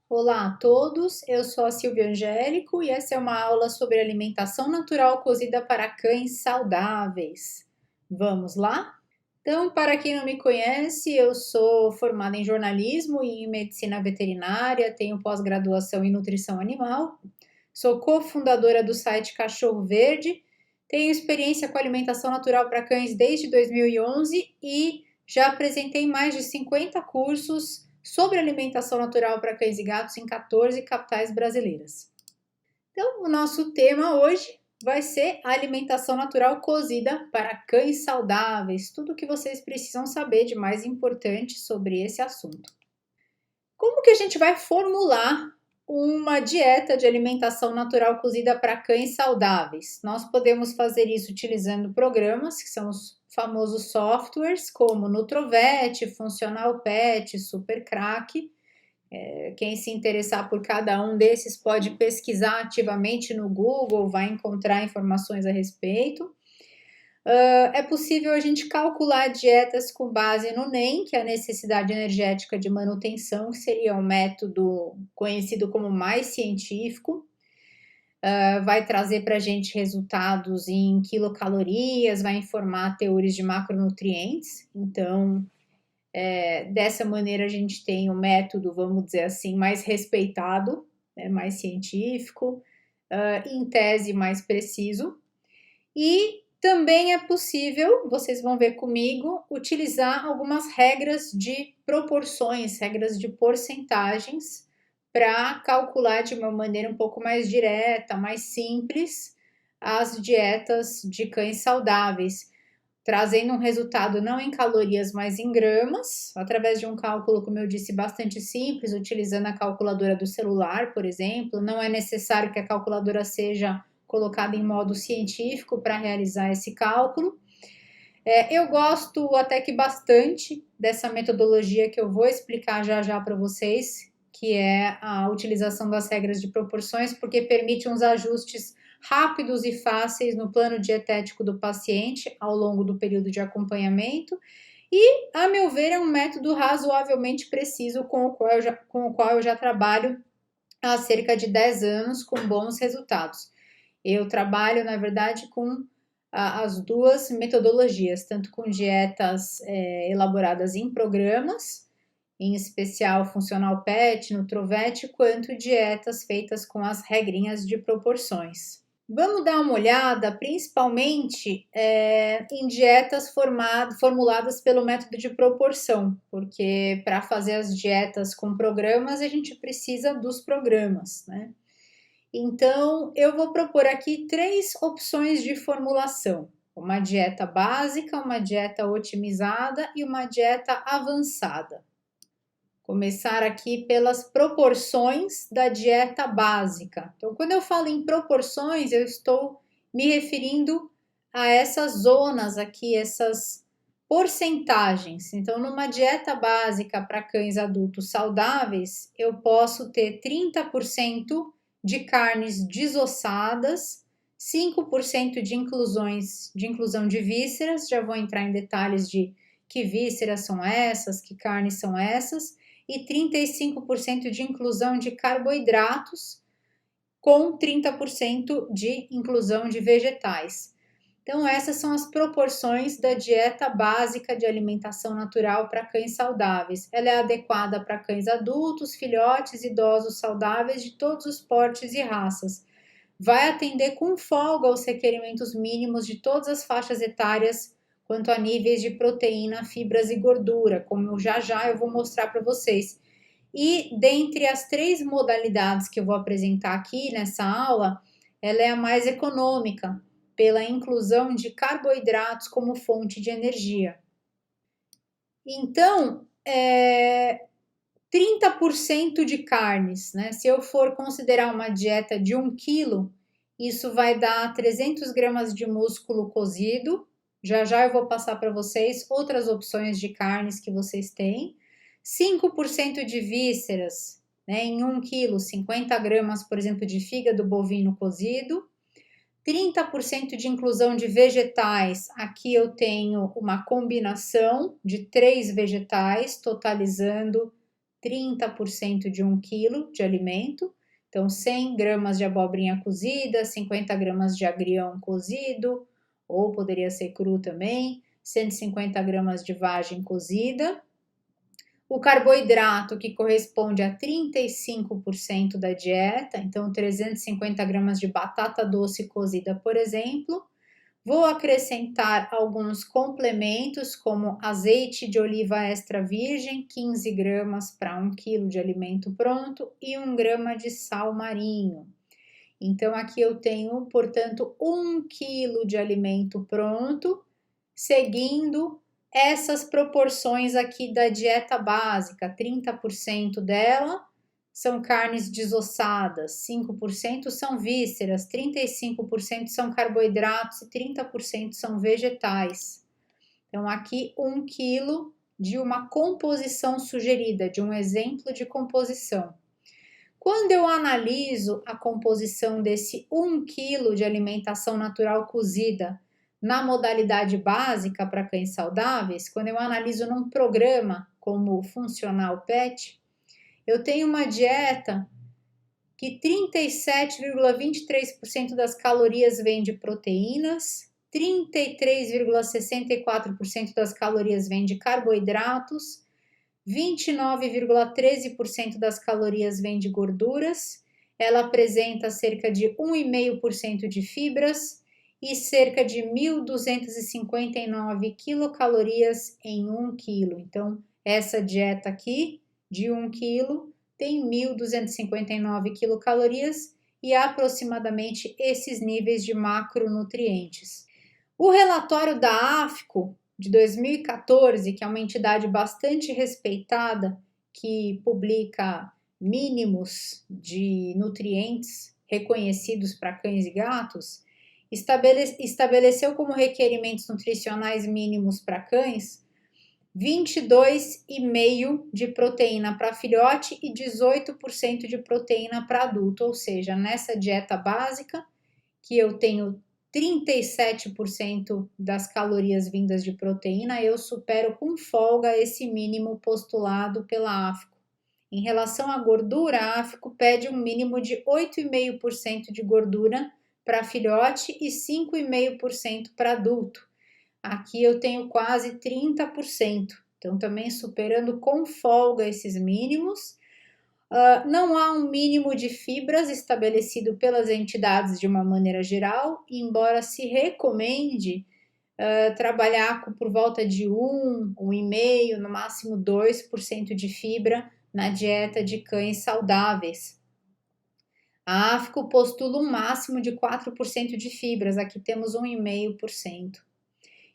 Olá a todos, eu sou a Silvia Angélico e essa é uma aula sobre alimentação natural cozida para cães saudáveis. Vamos lá? Então, para quem não me conhece, eu sou formada em jornalismo e em medicina veterinária, tenho pós-graduação em nutrição animal, sou cofundadora do site Cachorro Verde, tenho experiência com alimentação natural para cães desde 2011 e já apresentei mais de 50 cursos sobre alimentação natural para cães e gatos em 14 capitais brasileiras. Então, o nosso tema hoje vai ser a alimentação natural cozida para cães saudáveis, tudo o que vocês precisam saber de mais importante sobre esse assunto. Como que a gente vai formular uma dieta de alimentação natural cozida para cães saudáveis? Nós podemos fazer isso utilizando programas, que são os famosos softwares, como Nutrovet, Funcional Pet, Super Crack. Quem se interessar por cada um desses pode pesquisar ativamente no Google, vai encontrar informações a respeito. É possível a gente calcular dietas com base no NEM, que é a necessidade energética de manutenção, que seria um método conhecido como mais científico. Vai trazer para a gente resultados em quilocalorias, vai informar teores de macronutrientes. Então, dessa maneira a gente tem um método, vamos dizer assim, mais respeitado, mais científico, em tese mais preciso. E também é possível, vocês vão ver comigo, utilizar algumas regras de proporções, regras de porcentagens, para calcular de uma maneira um pouco mais direta, mais simples, as dietas de cães saudáveis, trazendo um resultado não em calorias, mas em gramas, através de um cálculo, como eu disse, bastante simples, utilizando a calculadora do celular, por exemplo. Não é necessário que a calculadora seja colocada em modo científico para realizar esse cálculo. Eu gosto até que bastante dessa metodologia que eu vou explicar já já para vocês, que é a utilização das regras de proporções, porque permite uns ajustes rápidos e fáceis no plano dietético do paciente ao longo do período de acompanhamento e, a meu ver, é um método razoavelmente preciso com o qual eu já trabalho há cerca de 10 anos com bons resultados. Eu trabalho, na verdade, com as duas metodologias, tanto com dietas elaboradas em programas, em especial Funcional Pet, Nutrovet, quanto dietas feitas com as regrinhas de proporções. Vamos dar uma olhada, principalmente em dietas formuladas pelo método de proporção, porque para fazer as dietas com programas, a gente precisa dos programas, né? Então, eu vou propor aqui 3 opções de formulação: uma dieta básica, uma dieta otimizada e uma dieta avançada. Começar aqui pelas proporções da dieta básica. Então, quando eu falo em proporções, eu estou me referindo a essas zonas aqui, essas porcentagens. Então, numa dieta básica para cães adultos saudáveis, eu posso ter 30% de carnes desossadas, 5% de inclusão de vísceras, já vou entrar em detalhes de que vísceras são essas, que carnes são essas, e 35% de inclusão de carboidratos, com 30% de inclusão de vegetais. Então, essas são as proporções da dieta básica de alimentação natural para cães saudáveis. Ela é adequada para cães adultos, filhotes, idosos saudáveis de todos os portes e raças. Vai atender com folga aos requerimentos mínimos de todas as faixas etárias quanto a níveis de proteína, fibras e gordura, como já eu vou mostrar para vocês. E dentre as 3 modalidades que eu vou apresentar aqui nessa aula, ela é a mais econômica, pela inclusão de carboidratos como fonte de energia. Então, 30% de carnes, né? Se eu for considerar uma dieta de 1 quilo, isso vai dar 300 gramas de músculo cozido. Já eu vou passar para vocês outras opções de carnes que vocês têm. 5% de vísceras, né? Em 1 quilo, 50 gramas, por exemplo, de fígado bovino cozido. 30% de inclusão de vegetais, aqui eu tenho uma combinação de 3 vegetais, totalizando 30% de 1 quilo de alimento. Então, 100 gramas de abobrinha cozida, 50 gramas de agrião cozido, ou poderia ser cru também, 150 gramas de vagem cozida. O carboidrato, que corresponde a 35% da dieta, então 350 gramas de batata doce cozida, por exemplo. Vou acrescentar alguns complementos, como azeite de oliva extra virgem, 15 gramas para 1 quilo de alimento pronto, e 1 grama de sal marinho. Então, aqui eu tenho, portanto, 1 quilo de alimento pronto, seguindo essas proporções aqui da dieta básica. 30% dela são carnes desossadas, 5% são vísceras, 35% são carboidratos e 30% são vegetais. Então, aqui 1 quilo de uma composição sugerida, de um exemplo de composição. Quando eu analiso a composição desse 1 quilo de alimentação natural cozida na modalidade básica para cães saudáveis, quando eu analiso num programa como o Funcional Pet, eu tenho uma dieta que 37,23% das calorias vem de proteínas, 33,64% das calorias vem de carboidratos, 29,13% das calorias vem de gorduras, ela apresenta cerca de 1,5% de fibras e cerca de 1.259 quilocalorias em 1 quilo. Então, essa dieta aqui, de 1 quilo, tem 1.259 quilocalorias e aproximadamente esses níveis de macronutrientes. O relatório da AFCO de 2014, que é uma entidade bastante respeitada, que publica mínimos de nutrientes reconhecidos para cães e gatos, estabeleceu como requerimentos nutricionais mínimos para cães 22,5% de proteína para filhote e 18% de proteína para adulto, ou seja, nessa dieta básica, que eu tenho 37% das calorias vindas de proteína, eu supero com folga esse mínimo postulado pela AFCO. Em relação à gordura, a AFCO pede um mínimo de 8,5% de gordura para filhote e 5,5% para adulto. Aqui eu tenho quase 30%, então também superando com folga esses mínimos. Não há um mínimo de fibras estabelecido pelas entidades de uma maneira geral, embora se recomende trabalhar por volta de 1,5%, no máximo 2% de fibra na dieta de cães saudáveis. A AFCO postula um máximo de 4% de fibras, aqui temos 1,5%.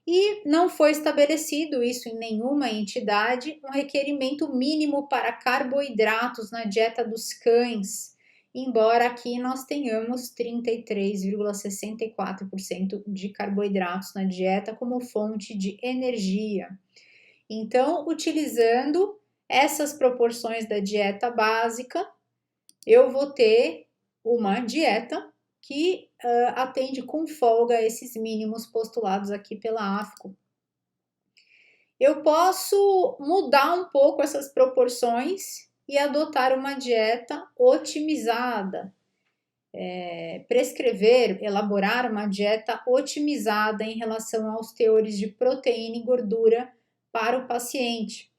E não foi estabelecido isso em nenhuma entidade, um requerimento mínimo para carboidratos na dieta dos cães, embora aqui nós tenhamos 33,64% de carboidratos na dieta como fonte de energia. Então, utilizando essas proporções da dieta básica, eu vou ter uma dieta que atende com folga esses mínimos postulados aqui pela AFCO. Eu posso mudar um pouco essas proporções e adotar uma dieta otimizada, prescrever, elaborar uma dieta otimizada em relação aos teores de proteína e gordura para o paciente,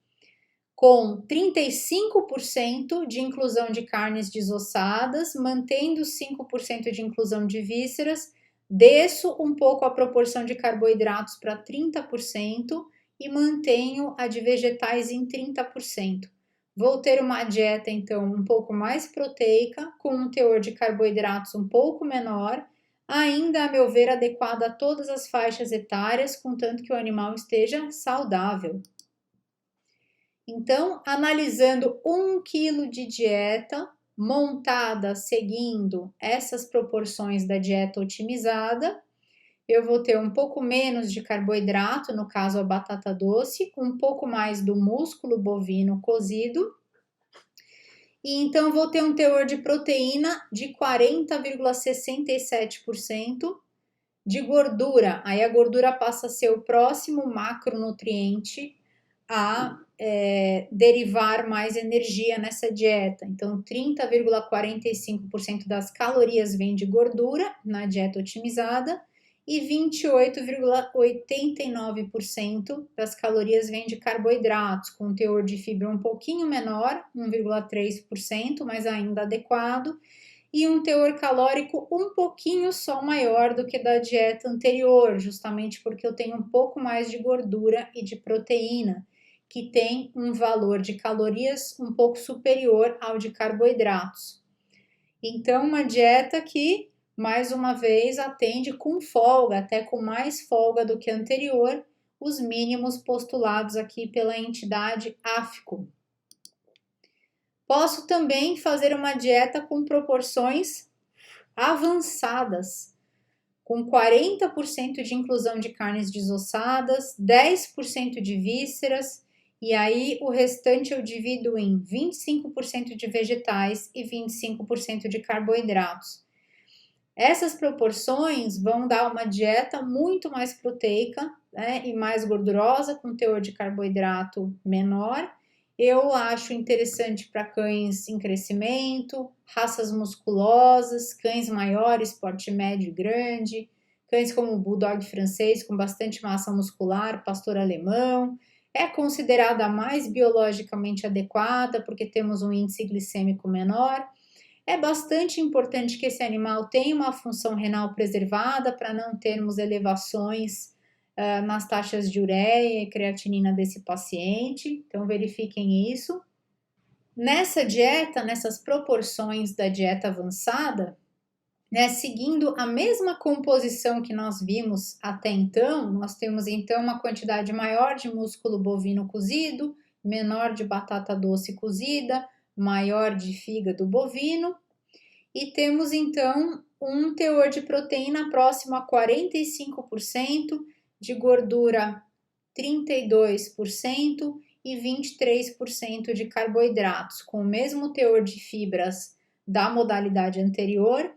com 35% de inclusão de carnes desossadas, mantendo 5% de inclusão de vísceras, desço um pouco a proporção de carboidratos para 30% e mantenho a de vegetais em 30%. Vou ter uma dieta, então, um pouco mais proteica, com um teor de carboidratos um pouco menor, ainda, a meu ver, adequada a todas as faixas etárias, contanto que o animal esteja saudável. Então, analisando 1 quilo de dieta montada seguindo essas proporções da dieta otimizada, eu vou ter um pouco menos de carboidrato, no caso a batata doce, um pouco mais do músculo bovino cozido E então vou ter um teor de proteína de 40,67%, de gordura, aí a gordura passa a ser o próximo macronutriente a derivar mais energia nessa dieta. Então, 30,45% das calorias vem de gordura na dieta otimizada e 28,89% das calorias vem de carboidratos, com teor de fibra um pouquinho menor, 1,3%, mas ainda adequado, e um teor calórico um pouquinho só maior do que da dieta anterior, justamente porque eu tenho um pouco mais de gordura e de proteína, que tem um valor de calorias um pouco superior ao de carboidratos. Então, uma dieta que, mais uma vez, atende com folga, até com mais folga do que a anterior, os mínimos postulados aqui pela entidade AFCO. Posso também fazer uma dieta com proporções avançadas, com 40% de inclusão de carnes desossadas, 10% de vísceras, e aí o restante eu divido em 25% de vegetais e 25% de carboidratos. Essas proporções vão dar uma dieta muito mais proteica, né, e mais gordurosa, com teor de carboidrato menor. Eu acho interessante para cães em crescimento, raças musculosas, cães maiores, porte médio e grande, cães como o bulldog francês com bastante massa muscular, pastor alemão. É considerada a mais biologicamente adequada porque temos um índice glicêmico menor. É bastante importante que esse animal tenha uma função renal preservada para não termos elevações nas taxas de ureia e creatinina desse paciente, então verifiquem isso. Nessa dieta, nessas proporções da dieta avançada, né, seguindo a mesma composição que nós vimos até então, nós temos então uma quantidade maior de músculo bovino cozido, menor de batata doce cozida, maior de fígado bovino, e temos então um teor de proteína próximo a 45%, de gordura 32% e 23% de carboidratos, com o mesmo teor de fibras da modalidade anterior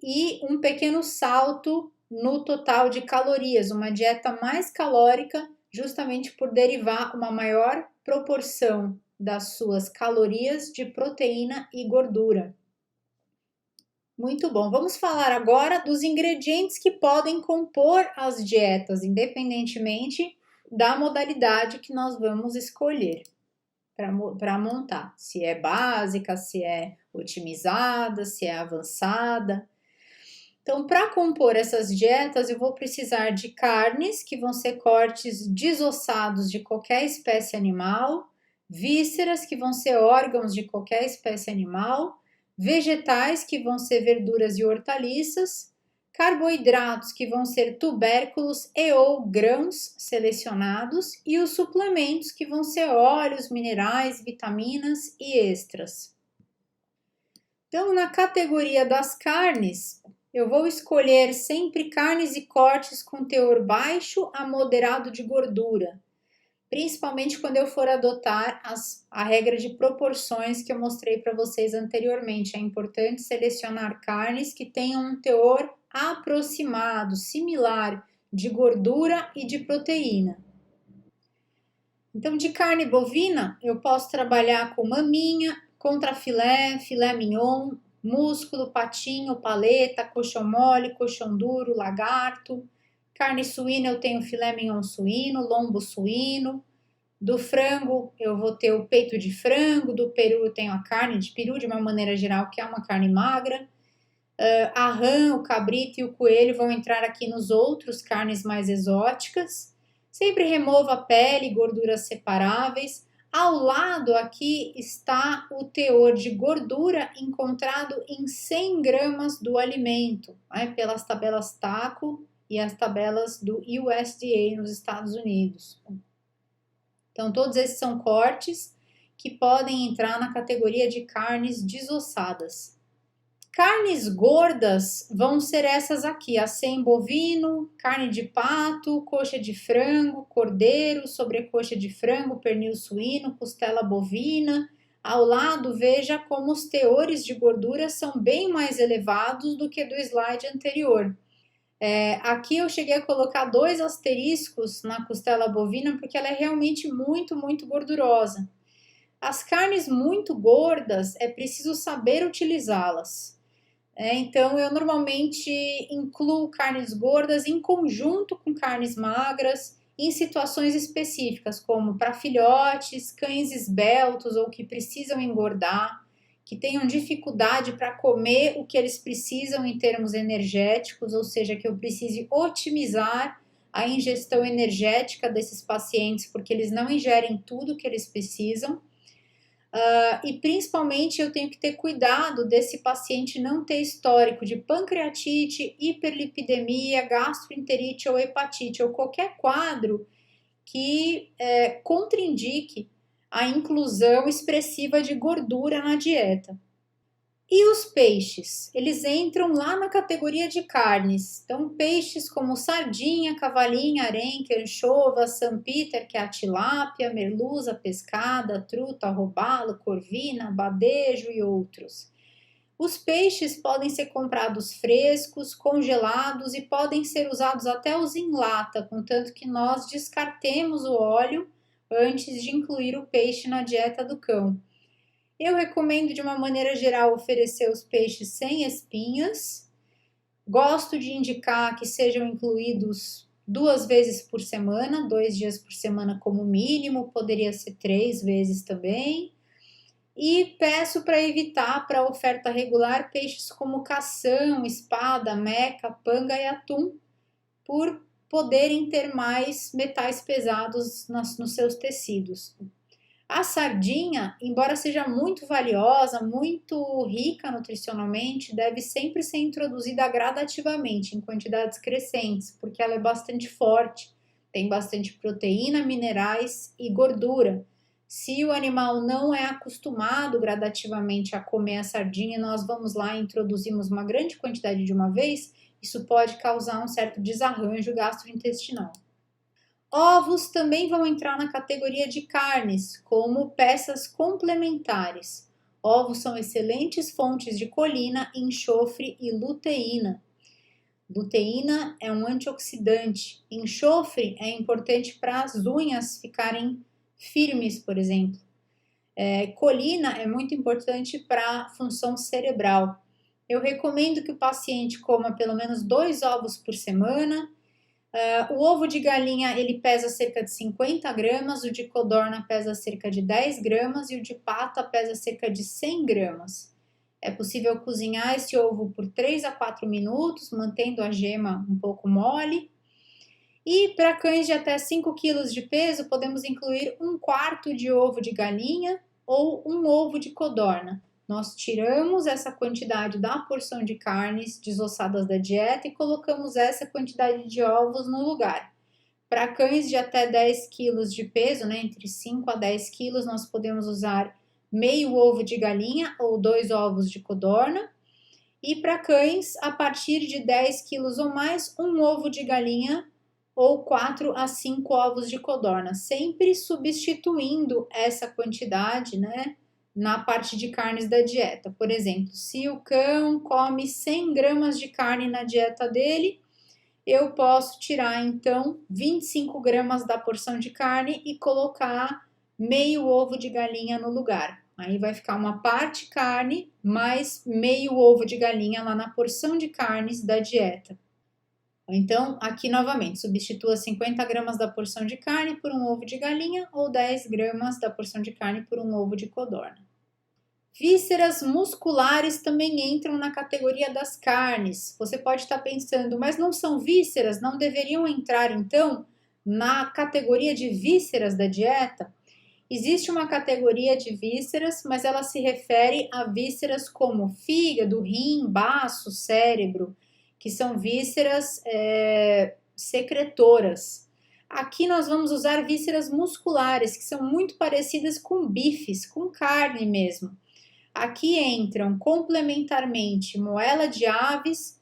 e um pequeno salto no total de calorias, uma dieta mais calórica, justamente por derivar uma maior proporção das suas calorias de proteína e gordura. Muito bom. Vamos falar agora dos ingredientes que podem compor as dietas, independentemente da modalidade que nós vamos escolher para montar. Se é básica, se é otimizada, se é avançada. Então, para compor essas dietas, eu vou precisar de carnes, que vão ser cortes desossados de qualquer espécie animal, vísceras, que vão ser órgãos de qualquer espécie animal, vegetais, que vão ser verduras e hortaliças, carboidratos, que vão ser tubérculos e ou grãos selecionados, e os suplementos, que vão ser óleos, minerais, vitaminas e extras. Então, na categoria das carnes, eu vou escolher sempre carnes e cortes com teor baixo a moderado de gordura, principalmente quando eu for adotar a regra de proporções que eu mostrei para vocês anteriormente. É importante selecionar carnes que tenham um teor aproximado, similar, de gordura e de proteína. Então, de carne bovina, eu posso trabalhar com maminha, contrafilé, filé mignon, músculo, patinho, paleta, coxão mole, coxão duro, lagarto. Carne suína, eu tenho filé mignon suíno, lombo suíno. Do frango, eu vou ter o peito de frango. Do peru, eu tenho a carne de peru, de uma maneira geral, que é uma carne magra. A rã, o cabrito e o coelho vão entrar aqui nos outros, carnes mais exóticas. Sempre remova a pele e gorduras separáveis. Ao lado aqui está o teor de gordura encontrado em 100 gramas do alimento, né, pelas tabelas TACO e as tabelas do USDA nos Estados Unidos. Então, todos esses são cortes que podem entrar na categoria de carnes desossadas. Carnes gordas vão ser essas aqui: acém bovino, carne de pato, coxa de frango, cordeiro, sobrecoxa de frango, pernil suíno, costela bovina, Ao lado, veja como os teores de gordura são bem mais elevados do que do slide anterior. Aqui eu cheguei a colocar 2 asteriscos na costela bovina porque ela é realmente muito, muito gordurosa. As carnes muito gordas é preciso saber utilizá-las. Então eu normalmente incluo carnes gordas em conjunto com carnes magras em situações específicas, como para filhotes, cães esbeltos ou que precisam engordar, que tenham dificuldade para comer o que eles precisam em termos energéticos, ou seja, que eu precise otimizar a ingestão energética desses pacientes, porque eles não ingerem tudo que eles precisam. E principalmente eu tenho que ter cuidado desse paciente não ter histórico de pancreatite, hiperlipidemia, gastroenterite ou hepatite, ou qualquer quadro que contraindique a inclusão expressiva de gordura na dieta. E os peixes? Eles entram lá na categoria de carnes. Então, peixes como sardinha, cavalinha, arenque, anchova, Sanpiter, que é a tilápia, merluza, pescada, truta, robalo, corvina, badejo e outros. Os peixes podem ser comprados frescos, congelados e podem ser usados até os em lata, contanto que nós descartemos o óleo antes de incluir o peixe na dieta do cão. Eu recomendo, de uma maneira geral, oferecer os peixes sem espinhas. Gosto de indicar que sejam incluídos 2 vezes por semana, 2 dias por semana como mínimo, poderia ser 3 vezes também. E peço para evitar, para oferta regular, peixes como cação, espada, meca, panga e atum, por poderem ter mais metais pesados nos seus tecidos. A sardinha, embora seja muito valiosa, muito rica nutricionalmente, deve sempre ser introduzida gradativamente, em quantidades crescentes, porque ela é bastante forte, tem bastante proteína, minerais e gordura. Se o animal não é acostumado gradativamente a comer a sardinha, nós vamos lá e introduzimos uma grande quantidade de uma vez, isso pode causar um certo desarranjo gastrointestinal. Ovos também vão entrar na categoria de carnes, como peças complementares. Ovos são excelentes fontes de colina, enxofre e luteína. Luteína é um antioxidante. Enxofre é importante para as unhas ficarem firmes, por exemplo. Colina é muito importante para a função cerebral. Eu recomendo que o paciente coma pelo menos 2 ovos por semana. O ovo de galinha ele pesa cerca de 50 gramas, o de codorna pesa cerca de 10 gramas e o de pata pesa cerca de 100 gramas. É possível cozinhar esse ovo por 3 a 4 minutos, mantendo a gema um pouco mole. E para cães de até 5 kg de peso, podemos incluir 1/4 de ovo de galinha ou 1 ovo de codorna. Nós tiramos essa quantidade da porção de carnes desossadas da dieta e colocamos essa quantidade de ovos no lugar. Para cães de até 10 kg de peso, entre 5 a 10 kg, nós podemos usar meio ovo de galinha ou 2 ovos de codorna. E para cães a partir de 10 kg ou mais, 1 ovo de galinha ou 4 a 5 ovos de codorna, sempre substituindo essa quantidade, na parte de carnes da dieta. Por exemplo, se o cão come 100 gramas de carne na dieta dele, eu posso tirar então 25 gramas da porção de carne e colocar meio ovo de galinha no lugar. Aí vai ficar uma parte carne mais meio ovo de galinha lá na porção de carnes da dieta. Então, aqui novamente, substitua 50 gramas da porção de carne por 1 ovo de galinha ou 10 gramas da porção de carne por 1 ovo de codorna. Vísceras musculares também entram na categoria das carnes. Você pode estar pensando, mas não são vísceras? Não deveriam entrar, então, na categoria de vísceras da dieta? Existe uma categoria de vísceras, mas ela se refere a vísceras como fígado, rim, baço, cérebro, que são vísceras secretoras. Aqui nós vamos usar vísceras musculares, que são muito parecidas com bifes, com carne mesmo. Aqui entram complementarmente moela de aves,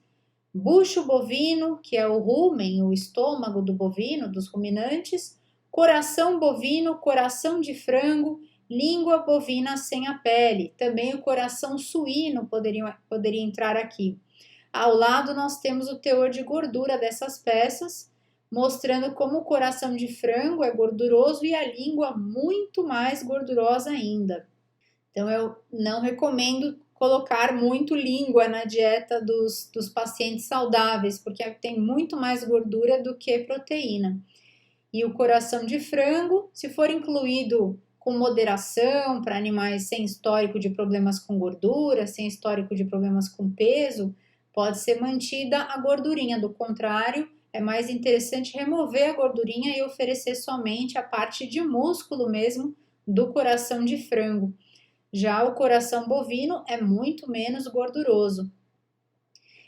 bucho bovino, que é o rumen, o estômago do bovino, dos ruminantes, coração bovino, coração de frango, língua bovina sem a pele, também o coração suíno poderia entrar aqui. Ao lado nós temos o teor de gordura dessas peças, mostrando como o coração de frango é gorduroso e a língua muito mais gordurosa ainda. Então eu não recomendo colocar muito língua na dieta dos pacientes saudáveis, porque tem muito mais gordura do que proteína. E o coração de frango, se for incluído com moderação para animais sem histórico de problemas com gordura, sem histórico de problemas com peso, pode ser mantida a gordurinha. Do contrário, é mais interessante remover a gordurinha e oferecer somente a parte de músculo mesmo do coração de frango. Já o coração bovino é muito menos gorduroso.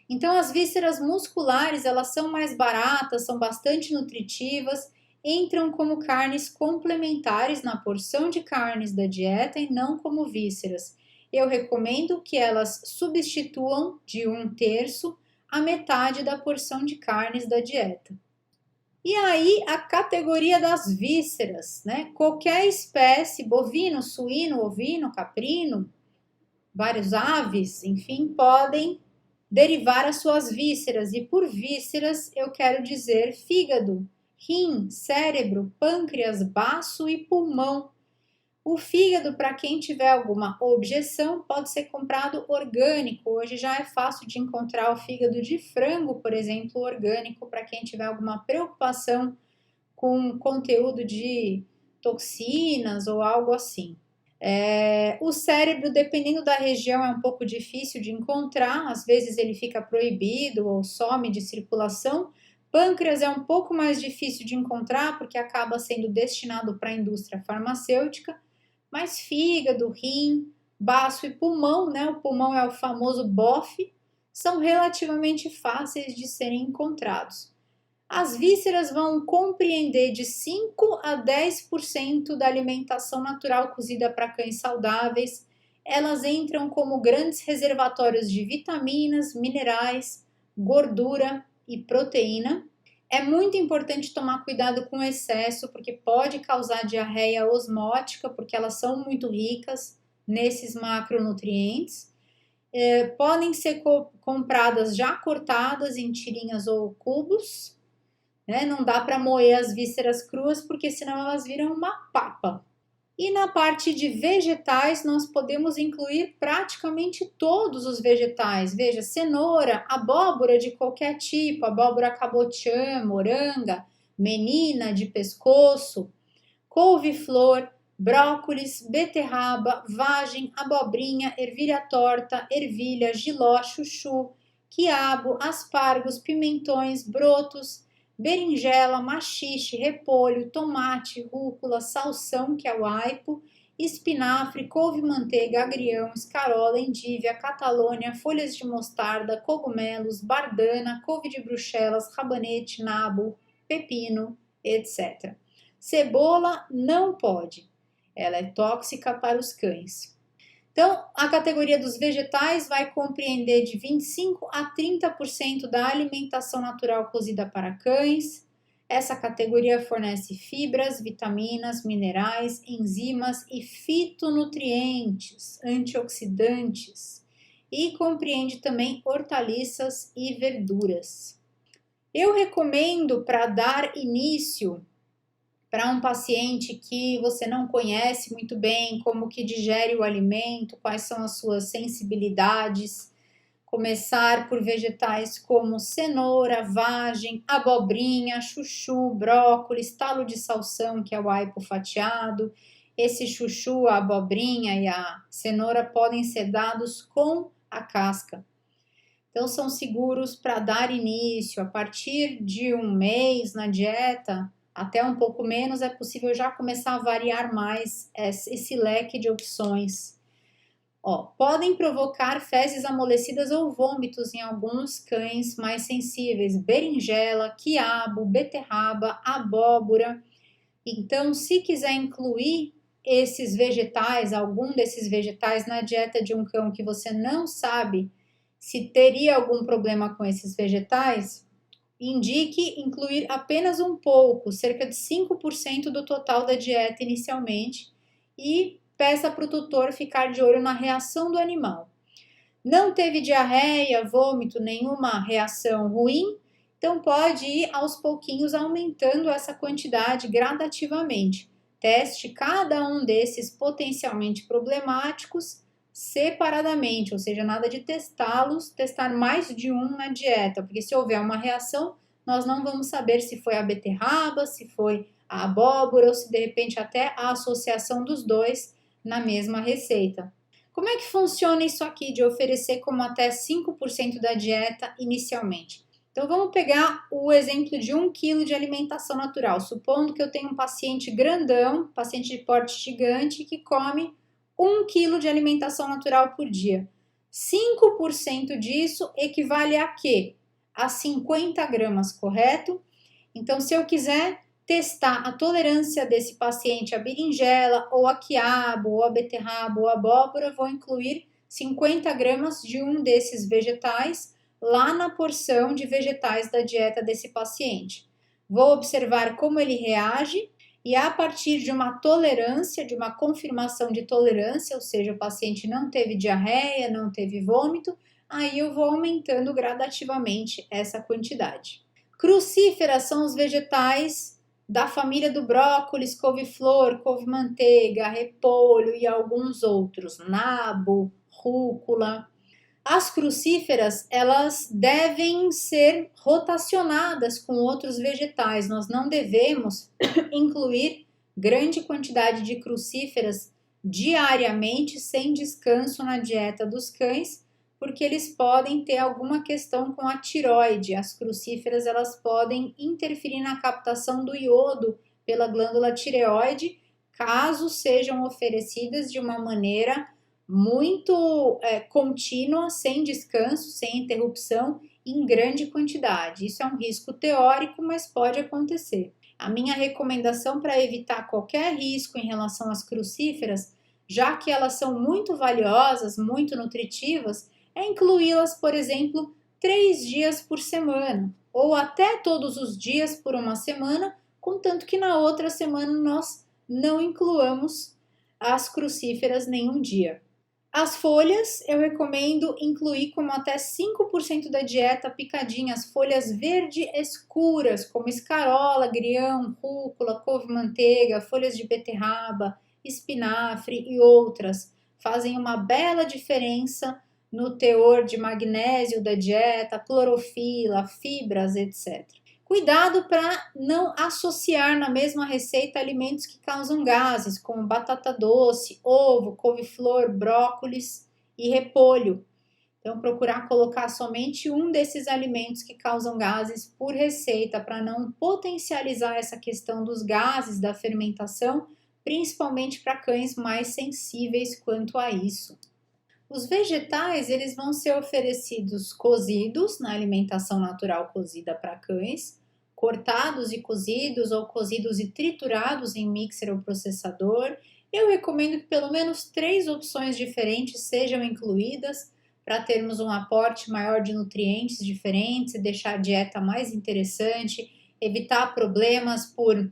Então, as vísceras musculares, elas são mais baratas, são bastante nutritivas, entram como carnes complementares na porção de carnes da dieta e não como vísceras. Eu recomendo que elas substituam de 1/3 a metade da porção de carnes da dieta. E aí, a categoria das vísceras, né? Qualquer espécie, bovino, suíno, ovino, caprino, várias aves, enfim, podem derivar as suas vísceras. E por vísceras eu quero dizer fígado, rim, cérebro, pâncreas, baço e pulmão. O fígado, para quem tiver alguma objeção, pode ser comprado orgânico. Hoje já é fácil de encontrar o fígado de frango, por exemplo, orgânico, para quem tiver alguma preocupação com conteúdo de toxinas ou algo assim. O cérebro, dependendo da região, é um pouco difícil de encontrar, às vezes ele fica proibido ou some de circulação. Pâncreas é um pouco mais difícil de encontrar, porque acaba sendo destinado para a indústria farmacêutica, mas fígado, rim, baço e pulmão, né? O pulmão é o famoso bofe, são relativamente fáceis de serem encontrados. As vísceras vão compreender de 5 a 10% da alimentação natural cozida para cães saudáveis. Elas entram como grandes reservatórios de vitaminas, minerais, gordura e proteína. É muito importante tomar cuidado com o excesso, porque pode causar diarreia osmótica, porque elas são muito ricas nesses macronutrientes. Podem ser compradas já cortadas em tirinhas ou cubos, né? Não dá para moer as vísceras cruas, porque senão elas viram uma papa. E na parte de vegetais, nós podemos incluir praticamente todos os vegetais. Veja, cenoura, abóbora de qualquer tipo, abóbora cabotiã, moranga, menina de pescoço, couve-flor, brócolis, beterraba, vagem, abobrinha, ervilha torta, ervilha, jiló, chuchu, quiabo, aspargos, pimentões, brotos, berinjela, maxixe, repolho, tomate, rúcula, salsão, que é o aipo, espinafre, couve-manteiga, agrião, escarola, endívia, catalônia, folhas de mostarda, cogumelos, bardana, couve de bruxelas, rabanete, nabo, pepino, etc. Cebola não pode, ela é tóxica para os cães. Então, a categoria dos vegetais vai compreender de 25 a 30% da alimentação natural cozida para cães. Essa categoria fornece fibras, vitaminas, minerais, enzimas e fitonutrientes, antioxidantes, e compreende também hortaliças e verduras. Eu recomendo, para dar início para um paciente que você não conhece muito bem, como que digere o alimento, quais são as suas sensibilidades, começar por vegetais como cenoura, vagem, abobrinha, chuchu, brócolis, talo de salsão, que é o aipo fatiado. Esse chuchu, a abobrinha e a cenoura podem ser dados com a casca. Então, são seguros para dar início. A partir de 1 mês na dieta, até um pouco menos, é possível já começar a variar mais esse leque de opções. Podem provocar fezes amolecidas ou vômitos em alguns cães mais sensíveis, berinjela, quiabo, beterraba, abóbora. Então, se quiser incluir esses vegetais, algum desses vegetais na dieta de um cão que você não sabe se teria algum problema com esses vegetais, indique incluir apenas um pouco, cerca de 5% do total da dieta inicialmente, e peça para o tutor ficar de olho na reação do animal. Não teve diarreia, vômito, nenhuma reação ruim, então pode ir aos pouquinhos aumentando essa quantidade gradativamente. Teste cada um desses potencialmente problemáticos separadamente, ou seja, nada de testar mais de um na dieta, porque se houver uma reação, nós não vamos saber se foi a beterraba, se foi a abóbora ou se de repente até a associação dos dois na mesma receita. Como é que funciona isso aqui de oferecer como até 5% da dieta inicialmente? Então vamos pegar o exemplo de 1 kg de alimentação natural, supondo que eu tenho um paciente grandão, paciente de porte gigante, que come 1 kg de alimentação natural por dia. 5% disso equivale a quê? A 50 gramas, correto? Então, se eu quiser testar a tolerância desse paciente à berinjela, ou a quiabo, ou a beterraba, ou a abóbora, vou incluir 50 gramas de um desses vegetais lá na porção de vegetais da dieta desse paciente. Vou observar como ele reage e a partir de uma tolerância, de uma confirmação de tolerância, ou seja, o paciente não teve diarreia, não teve vômito, aí eu vou aumentando gradativamente essa quantidade. Crucíferas são os vegetais da família do brócolis, couve-flor, couve-manteiga, repolho e alguns outros, nabo, rúcula. As crucíferas, elas devem ser rotacionadas com outros vegetais. Nós não devemos incluir grande quantidade de crucíferas diariamente, sem descanso na dieta dos cães, porque eles podem ter alguma questão com a tireoide. As crucíferas, elas podem interferir na captação do iodo pela glândula tireoide, caso sejam oferecidas de uma maneira muito contínua, sem descanso, sem interrupção, em grande quantidade. Isso é um risco teórico, mas pode acontecer. A minha recomendação para evitar qualquer risco em relação às crucíferas, já que elas são muito valiosas, muito nutritivas, é incluí-las, por exemplo, 3 dias por semana, ou até todos os dias por uma semana, contanto que na outra semana nós não incluamos as crucíferas nenhum dia. As folhas eu recomendo incluir como até 5% da dieta picadinhas, folhas verde escuras, como escarola, agrião, rúcula, couve-manteiga, folhas de beterraba, espinafre e outras. Fazem uma bela diferença no teor de magnésio da dieta, clorofila, fibras, etc. Cuidado para não associar na mesma receita alimentos que causam gases, como batata doce, ovo, couve-flor, brócolis e repolho. Então, procurar colocar somente um desses alimentos que causam gases por receita, para não potencializar essa questão dos gases da fermentação, principalmente para cães mais sensíveis quanto a isso. Os vegetais, eles vão ser oferecidos cozidos na alimentação natural cozida para cães, cortados e cozidos ou cozidos e triturados em mixer ou processador. Eu recomendo que pelo menos 3 opções diferentes sejam incluídas para termos um aporte maior de nutrientes diferentes e deixar a dieta mais interessante, evitar problemas por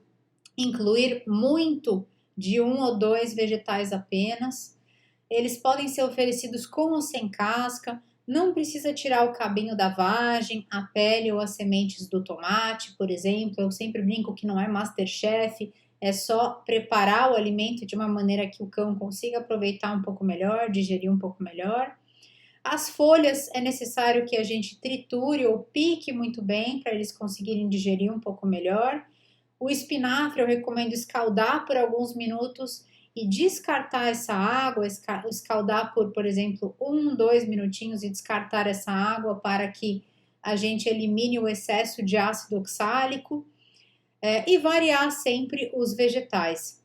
incluir muito de 1 ou 2 vegetais apenas. Eles podem ser oferecidos com ou sem casca, não precisa tirar o cabinho da vagem, a pele ou as sementes do tomate, por exemplo. Eu sempre brinco que não é MasterChef, é só preparar o alimento de uma maneira que o cão consiga aproveitar um pouco melhor, digerir um pouco melhor. As folhas é necessário que a gente triture ou pique muito bem para eles conseguirem digerir um pouco melhor. O espinafre eu recomendo escaldar por alguns minutos e descartar essa água, escaldar por exemplo, 1, 2 minutinhos e descartar essa água para que a gente elimine o excesso de ácido oxálico e variar sempre os vegetais.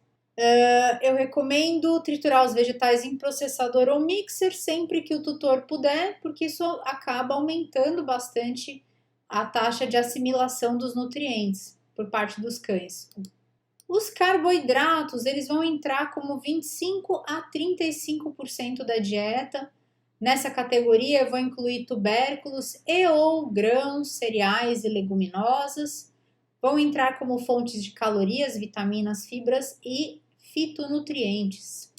Eu recomendo triturar os vegetais em processador ou mixer sempre que o tutor puder, porque isso acaba aumentando bastante a taxa de assimilação dos nutrientes por parte dos cães. Os carboidratos, eles vão entrar como 25 a 35% da dieta. Nessa categoria eu vou incluir tubérculos e ou grãos, cereais e leguminosas. Vão entrar como fontes de calorias, vitaminas, fibras e fitonutrientes.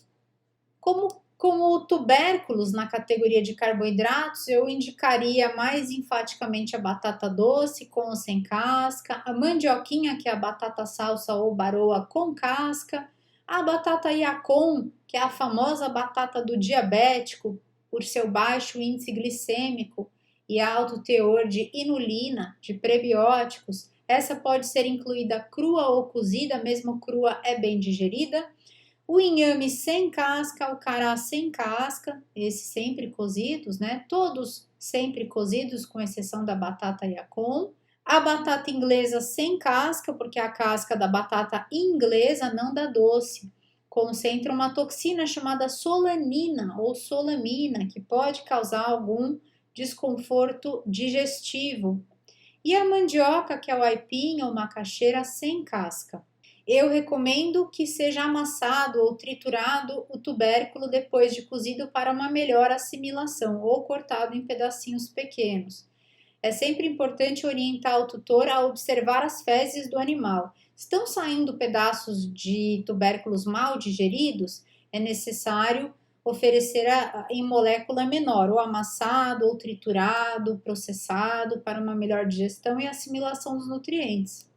Como tubérculos na categoria de carboidratos, eu indicaria mais enfaticamente a batata doce com ou sem casca, a mandioquinha, que é a batata salsa ou baroa com casca, a batata yacon, que é a famosa batata do diabético, por seu baixo índice glicêmico e alto teor de inulina, de prebióticos. Essa pode ser incluída crua ou cozida, mesmo crua é bem digerida. O inhame sem casca, o cará sem casca, esses sempre cozidos, né? Todos sempre cozidos, com exceção da batata yacon. A batata inglesa sem casca, porque a casca da batata inglesa não dá doce. Concentra uma toxina chamada solanina ou solamina, que pode causar algum desconforto digestivo. E a mandioca, que é o aipim ou macaxeira sem casca. Eu recomendo que seja amassado ou triturado o tubérculo depois de cozido para uma melhor assimilação, ou cortado em pedacinhos pequenos. É sempre importante orientar o tutor a observar as fezes do animal. Estão saindo pedaços de tubérculos mal digeridos? É necessário oferecer em molécula menor, ou amassado, ou triturado, processado, para uma melhor digestão e assimilação dos nutrientes.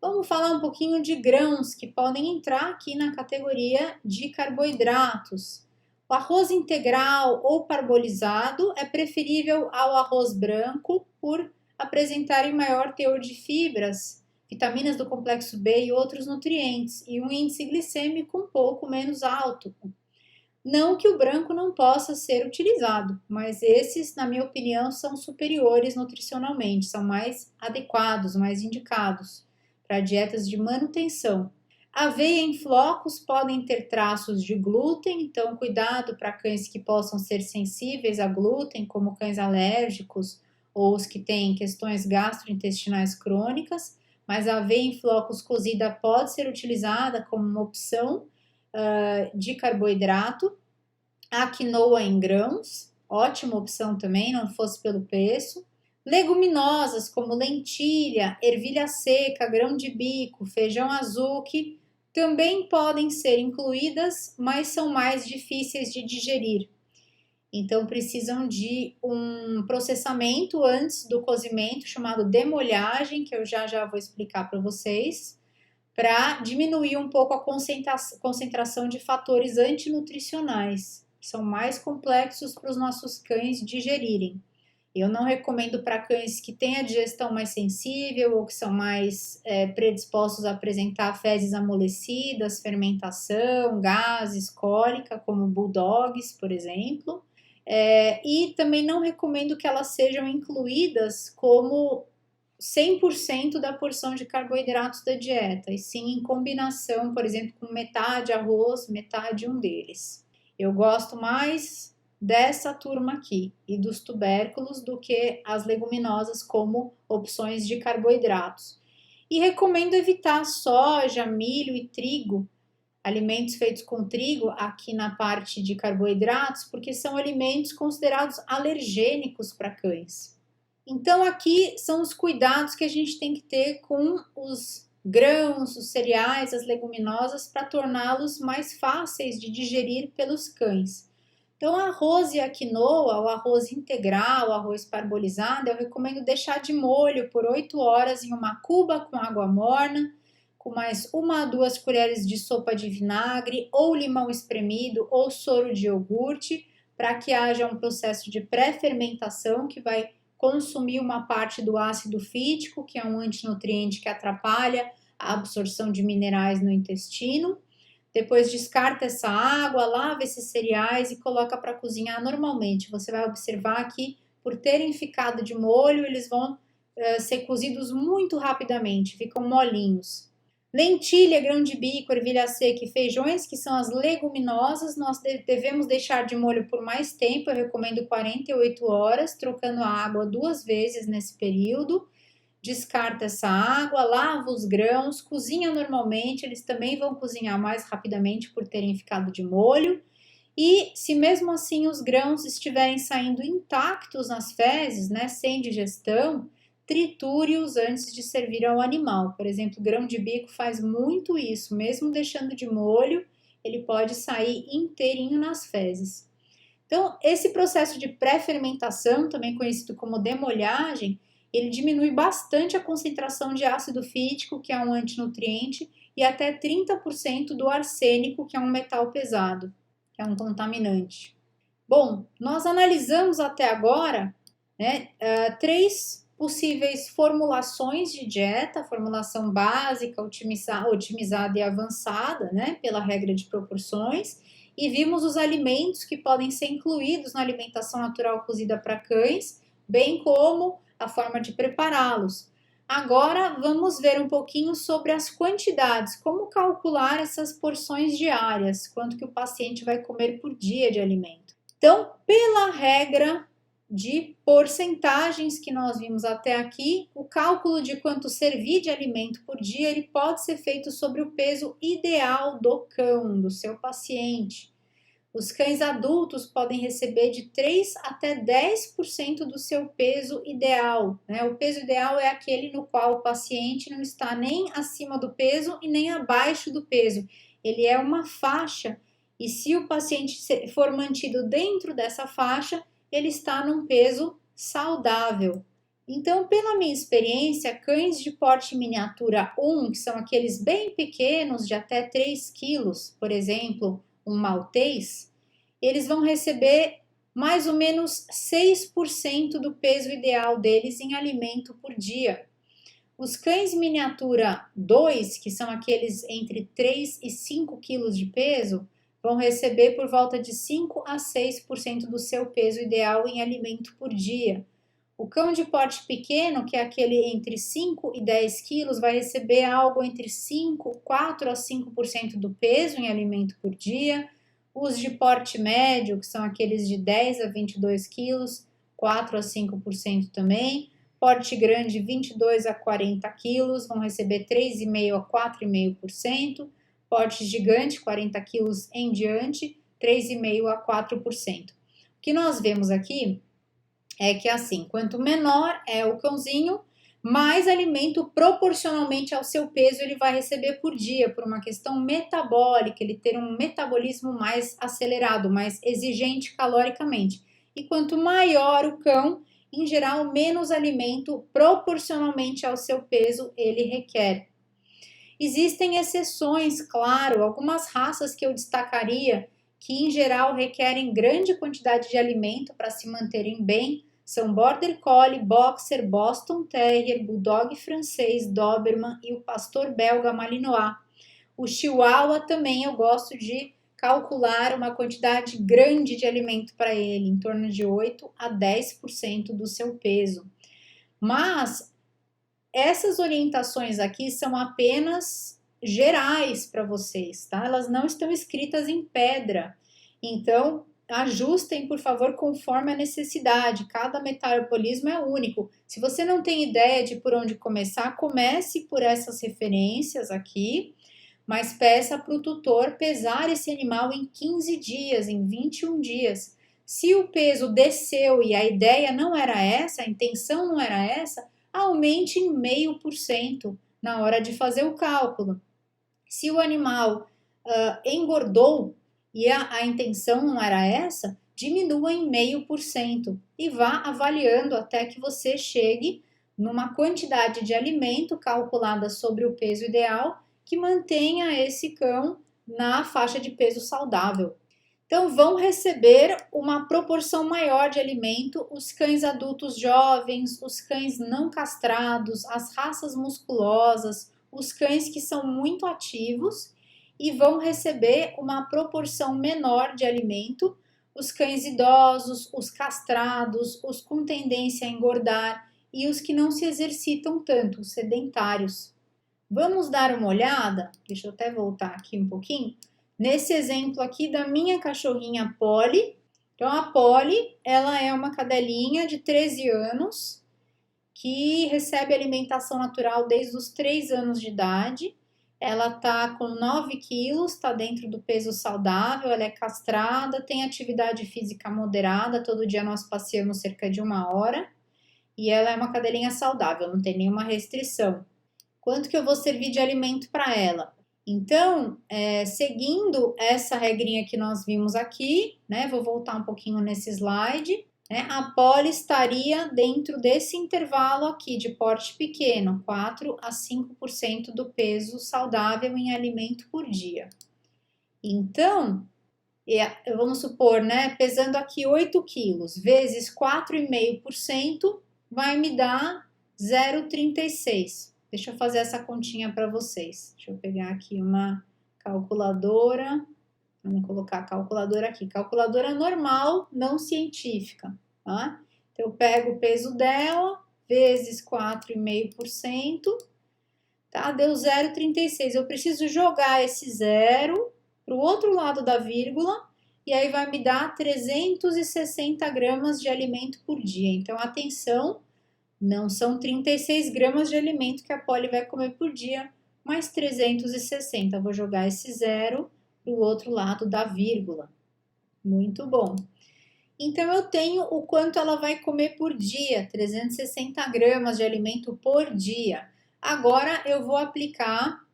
Vamos falar um pouquinho de grãos que podem entrar aqui na categoria de carboidratos. O arroz integral ou parbolizado é preferível ao arroz branco por apresentarem maior teor de fibras, vitaminas do complexo B e outros nutrientes, e um índice glicêmico um pouco menos alto. Não que o branco não possa ser utilizado, mas esses, na minha opinião, são superiores nutricionalmente, são mais adequados, mais indicados para dietas de manutenção. Aveia em flocos podem ter traços de glúten, então cuidado para cães que possam ser sensíveis a glúten, como cães alérgicos ou os que têm questões gastrointestinais crônicas, mas a aveia em flocos cozida pode ser utilizada como uma opção de carboidrato. A quinoa em grãos, ótima opção também, não fosse pelo preço. Leguminosas como lentilha, ervilha seca, grão de bico, feijão azuki também podem ser incluídas, mas são mais difíceis de digerir. Então precisam de um processamento antes do cozimento, chamado demolhagem, que eu já vou explicar para vocês, para diminuir um pouco a concentração de fatores antinutricionais, que são mais complexos para os nossos cães digerirem. Eu não recomendo para cães que têm a digestão mais sensível ou que são mais predispostos a apresentar fezes amolecidas, fermentação, gases, cólica, como bulldogs, por exemplo. E também não recomendo que elas sejam incluídas como 100% da porção de carboidratos da dieta, e sim em combinação, por exemplo, com metade arroz, metade um deles. Eu gosto mais dessa turma aqui e dos tubérculos do que as leguminosas como opções de carboidratos. E recomendo evitar soja, milho e trigo, alimentos feitos com trigo aqui na parte de carboidratos, porque são alimentos considerados alergênicos para cães. Então aqui são os cuidados que a gente tem que ter com os grãos, os cereais, as leguminosas, para torná-los mais fáceis de digerir pelos cães. Então, arroz e a quinoa, o arroz integral, o arroz parbolizado, eu recomendo deixar de molho por 8 horas em uma cuba com água morna, com mais 1 a 2 colheres de sopa de vinagre, ou limão espremido, ou soro de iogurte, para que haja um processo de pré-fermentação que vai consumir uma parte do ácido fítico, que é um antinutriente que atrapalha a absorção de minerais no intestino. Depois descarta essa água, lava esses cereais e coloca para cozinhar normalmente. Você vai observar que, por terem ficado de molho, eles vão ser cozidos muito rapidamente, ficam molinhos. Lentilha, grão de bico, ervilha seca e feijões, que são as leguminosas, nós devemos deixar de molho por mais tempo, eu recomendo 48 horas, trocando a água 2 vezes nesse período. Descarta essa água, lava os grãos, cozinha normalmente, eles também vão cozinhar mais rapidamente por terem ficado de molho. E se mesmo assim os grãos estiverem saindo intactos nas fezes, né, sem digestão, triture-os antes de servir ao animal. Por exemplo, grão de bico faz muito isso, mesmo deixando de molho, ele pode sair inteirinho nas fezes. Então, esse processo de pré-fermentação, também conhecido como demolhagem, ele diminui bastante a concentração de ácido fítico, que é um antinutriente, e até 30% do arsênico, que é um metal pesado, que é um contaminante. Bom, nós analisamos até agora, né, 3 possíveis formulações de dieta, formulação básica, otimizada e avançada, né, pela regra de proporções, e vimos os alimentos que podem ser incluídos na alimentação natural cozida para cães, bem como a forma de prepará-los. Agora vamos ver um pouquinho sobre as quantidades, como calcular essas porções diárias, quanto que o paciente vai comer por dia de alimento. Então, pela regra de porcentagens que nós vimos até aqui, o cálculo de quanto servir de alimento por dia, ele pode ser feito sobre o peso ideal do cão, do seu paciente. Os cães adultos podem receber de 3 até 10% do seu peso ideal, né? O peso ideal é aquele no qual o paciente não está nem acima do peso e nem abaixo do peso. Ele é uma faixa e se o paciente for mantido dentro dessa faixa, ele está num peso saudável. Então, pela minha experiência, cães de porte miniatura 1, que são aqueles bem pequenos, de até 3 quilos, por exemplo, um maltês, eles vão receber mais ou menos 6% do peso ideal deles em alimento por dia. Os cães miniatura 2, que são aqueles entre 3 e 5 quilos de peso, vão receber por volta de 5 a 6% do seu peso ideal em alimento por dia. O cão de porte pequeno, que é aquele entre 5 e 10 quilos, vai receber algo entre 4 a 5% do peso em alimento por dia. Os de porte médio, que são aqueles de 10 a 22 quilos, 4 a 5% também. Porte grande, 22 a 40 quilos, vão receber 3,5% a 4,5%. Porte gigante, 40 quilos em diante, 3,5% a 4%. O que nós vemos aqui é que assim, quanto menor é o cãozinho, mais alimento proporcionalmente ao seu peso ele vai receber por dia, por uma questão metabólica, ele ter um metabolismo mais acelerado, mais exigente caloricamente. E quanto maior o cão, em geral, menos alimento proporcionalmente ao seu peso ele requer. Existem exceções, claro, algumas raças que eu destacaria que em geral requerem grande quantidade de alimento para se manterem bem, são Border Collie, Boxer, Boston Terrier, Bulldog francês, Doberman e o pastor belga Malinois. O Chihuahua também eu gosto de calcular uma quantidade grande de alimento para ele, em torno de 8 a 10% do seu peso. Mas essas orientações aqui são apenas gerais para vocês, tá? Elas não estão escritas em pedra. Então, ajustem, por favor, conforme a necessidade. Cada metabolismo é único. Se você não tem ideia de por onde começar, comece por essas referências aqui, mas peça para o tutor pesar esse animal em 15 dias, em 21 dias. Se o peso desceu e a ideia não era essa, a intenção não era essa, aumente em 0,5% na hora de fazer o cálculo. Se o animal engordou e a intenção não era essa, diminua em 0,5% e vá avaliando até que você chegue numa quantidade de alimento calculada sobre o peso ideal que mantenha esse cão na faixa de peso saudável. Então, vão receber uma proporção maior de alimento os cães adultos jovens, os cães não castrados, as raças musculosas, os cães que são muito ativos e vão receber uma proporção menor de alimento os cães idosos, os castrados, os com tendência a engordar e os que não se exercitam tanto, os sedentários. Vamos dar uma olhada, deixa eu até voltar aqui um pouquinho, nesse exemplo aqui da minha cachorrinha Polly. Então, a Polly, ela é uma cadelinha de 13 anos que recebe alimentação natural desde os 3 anos de idade. Ela tá com 9 quilos, está dentro do peso saudável, ela é castrada, tem atividade física moderada, todo dia nós passeamos cerca de 1 hora. E ela é uma cadelinha saudável, não tem nenhuma restrição. Quanto que eu vou servir de alimento para ela? Então, seguindo essa regrinha que nós vimos aqui, né? Vou voltar um pouquinho nesse slide. A poli estaria dentro desse intervalo aqui de porte pequeno, 4 a 5% do peso saudável em alimento por dia. Então, vamos supor, né, pesando aqui 8 quilos, vezes 4,5%, vai me dar 0,36. Deixa eu fazer essa continha para vocês. Deixa eu pegar aqui uma calculadora. Vamos colocar a calculadora aqui. Calculadora normal, não científica, tá? Então, eu pego o peso dela, vezes 4,5%, tá? Deu 0,36. Eu preciso jogar esse zero para o outro lado da vírgula, e aí vai me dar 360 gramas de alimento por dia. Então, atenção, não são 36 gramas de alimento que a Polly vai comer por dia, mas 360. Eu vou jogar esse zero para o outro lado da vírgula. Muito bom. Então, eu tenho o quanto ela vai comer por dia, 360 gramas de alimento por dia. Agora, eu vou aplicar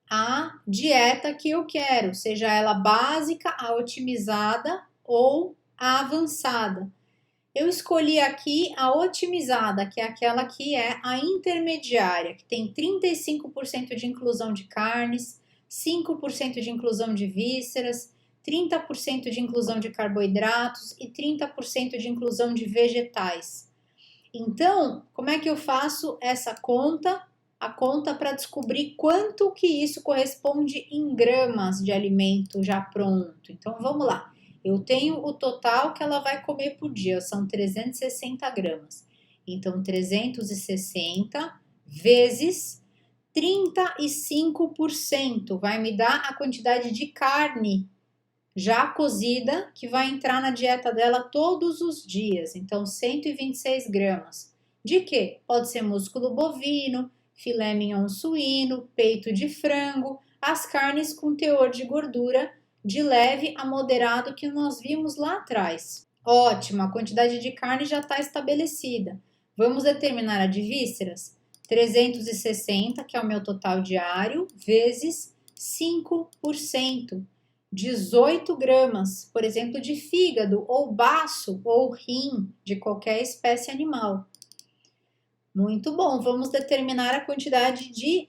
a dieta que eu quero, seja ela básica, a otimizada ou a avançada. Eu escolhi aqui a otimizada, que é aquela que é a intermediária, que tem 35% de inclusão de carnes, 5% de inclusão de vísceras, 30% de inclusão de carboidratos e 30% de inclusão de vegetais. Então, como é que eu faço essa conta? A conta para descobrir quanto que isso corresponde em gramas de alimento já pronto. Então, vamos lá. Eu tenho o total que ela vai comer por dia, são 360 gramas. Então, 360 vezes 35% vai me dar a quantidade de carne já cozida que vai entrar na dieta dela todos os dias. Então, 126 gramas. De quê? Pode ser músculo bovino, filé mignon suíno, peito de frango, as carnes com teor de gordura de leve a moderado que nós vimos lá atrás. Ótimo, a quantidade de carne já está estabelecida. Vamos determinar a de vísceras? 360, que é o meu total diário, vezes 5%. 18 gramas, por exemplo, de fígado ou baço ou rim de qualquer espécie animal. Muito bom, vamos determinar a quantidade de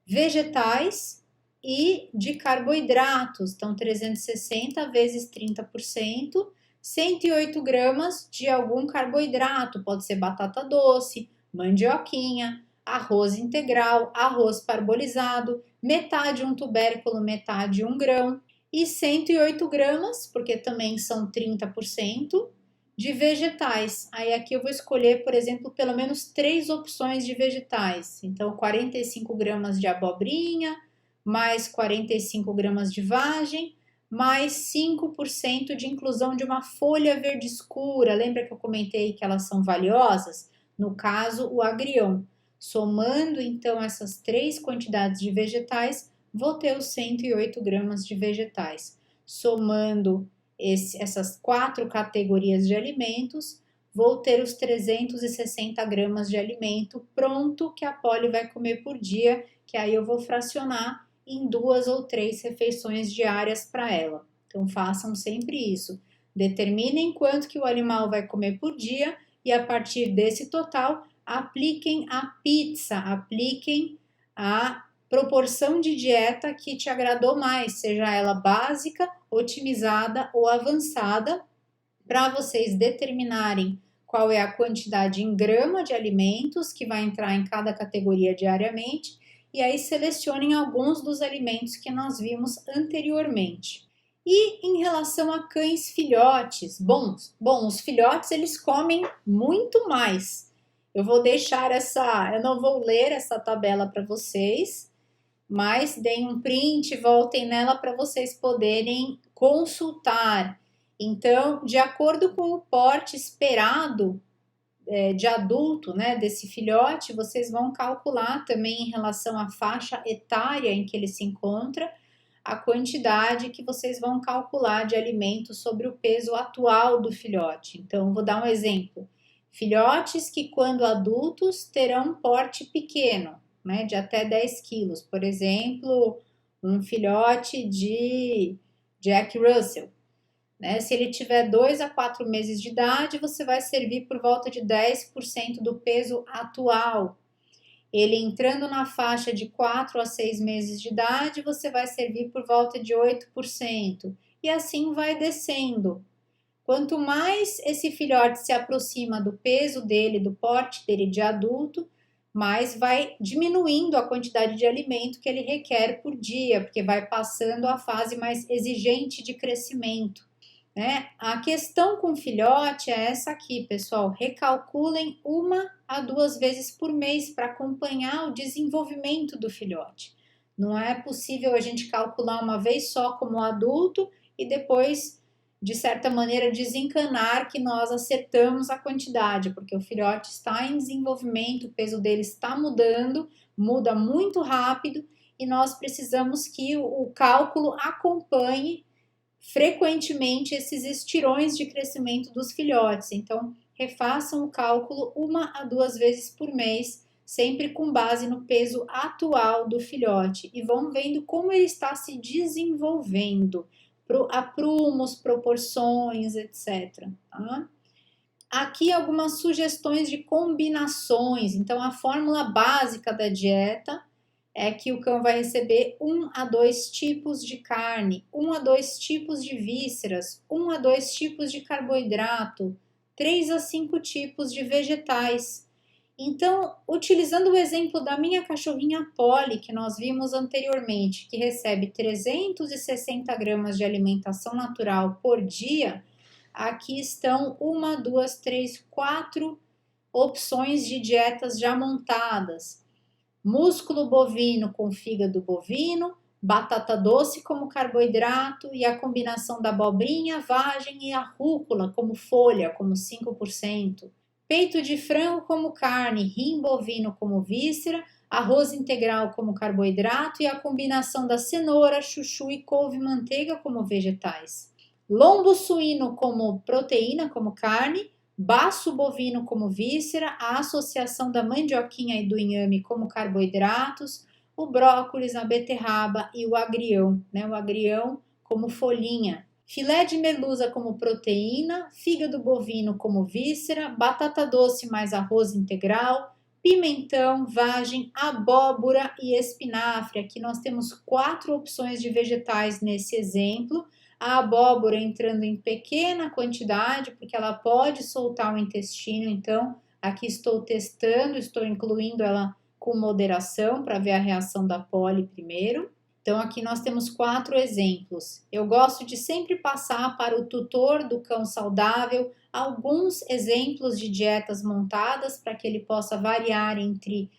vegetais e de carboidratos. Então, 360 vezes 30%, 108 gramas de algum carboidrato. Pode ser batata doce, mandioquinha, arroz integral, arroz parbolizado, metade um tubérculo, metade um grão. E 108 gramas, porque também são 30%, de vegetais. Aí aqui eu vou escolher, por exemplo, pelo menos 3 opções de vegetais. Então, 45 gramas de abobrinha, mais 45 gramas de vagem, mais 5% de inclusão de uma folha verde escura. Lembra que eu comentei que elas são valiosas? No caso, o agrião. Somando, então, essas 3 quantidades de vegetais, vou ter os 108 gramas de vegetais. Somando essas 4 categorias de alimentos, vou ter os 360 gramas de alimento pronto que a Polly vai comer por dia, que aí eu vou fracionar em 2 ou 3 refeições diárias para ela. Então, façam sempre isso. Determinem quanto que o animal vai comer por dia e, a partir desse total, apliquem a pizza, apliquem a proporção de dieta que te agradou mais, seja ela básica, otimizada ou avançada, para vocês determinarem qual é a quantidade em grama de alimentos que vai entrar em cada categoria diariamente, e aí selecionem alguns dos alimentos que nós vimos anteriormente. E em relação a cães filhotes, bom, os filhotes eles comem muito mais. Eu vou deixar eu não vou ler essa tabela para vocês, mas deem um print, voltem nela para vocês poderem consultar. Então, de acordo com o porte esperado de adulto, né, desse filhote, vocês vão calcular também em relação à faixa etária em que ele se encontra, a quantidade que vocês vão calcular de alimento sobre o peso atual do filhote. Então, vou dar um exemplo. Filhotes que, quando adultos, terão um porte pequeno, né, de até 10 quilos. Por exemplo, um filhote de Jack Russell, né? Se ele tiver 2 a 4 meses de idade, você vai servir por volta de 10% do peso atual. Ele entrando na faixa de 4 a 6 meses de idade, você vai servir por volta de 8%. E assim vai descendo. Quanto mais esse filhote se aproxima do peso dele, do porte dele de adulto, mais vai diminuindo a quantidade de alimento que ele requer por dia, porque vai passando a fase mais exigente de crescimento, né? A questão com filhote é essa aqui, pessoal. Recalculem 1 a 2 vezes por mês para acompanhar o desenvolvimento do filhote. Não é possível a gente calcular uma vez só como adulto e depois, de certa maneira, desencanar que nós acertamos a quantidade, porque o filhote está em desenvolvimento, o peso dele está mudando, muda muito rápido e nós precisamos que o cálculo acompanhe frequentemente esses estirões de crescimento dos filhotes. Então, refaçam o cálculo 1 a 2 vezes por mês, sempre com base no peso atual do filhote, e vão vendo como ele está se desenvolvendo, aprumos, proporções, etc. Tá? Aqui algumas sugestões de combinações. Então, a fórmula básica da dieta é que o cão vai receber 1 a 2 tipos de carne, 1 a 2 tipos de vísceras, 1 a 2 tipos de carboidrato, 3 a 5 tipos de vegetais. Então, utilizando o exemplo da minha cachorrinha Polly, que nós vimos anteriormente, que recebe 360 gramas de alimentação natural por dia, aqui estão 1, 2, 3, 4 opções de dietas já montadas. Músculo bovino com fígado bovino, batata doce como carboidrato e a combinação da abobrinha, vagem e a rúcula como folha, como 5%. Peito de frango como carne, rim bovino como víscera, arroz integral como carboidrato e a combinação da cenoura, chuchu e couve-manteiga como vegetais. Lombo suíno como proteína, como carne, baço bovino como víscera, a associação da mandioquinha e do inhame como carboidratos, o brócolis, a beterraba e o agrião, né? O agrião como folhinha. Filé de merluza como proteína, fígado bovino como víscera, batata doce mais arroz integral, pimentão, vagem, abóbora e espinafre. Aqui nós temos 4 opções de vegetais nesse exemplo. A abóbora entrando em pequena quantidade, porque ela pode soltar o intestino, então aqui estou testando, estou incluindo ela com moderação para ver a reação da Polly primeiro. Então aqui nós temos 4 exemplos. Eu gosto de sempre passar para o tutor do cão saudável alguns exemplos de dietas montadas para que ele possa variar entre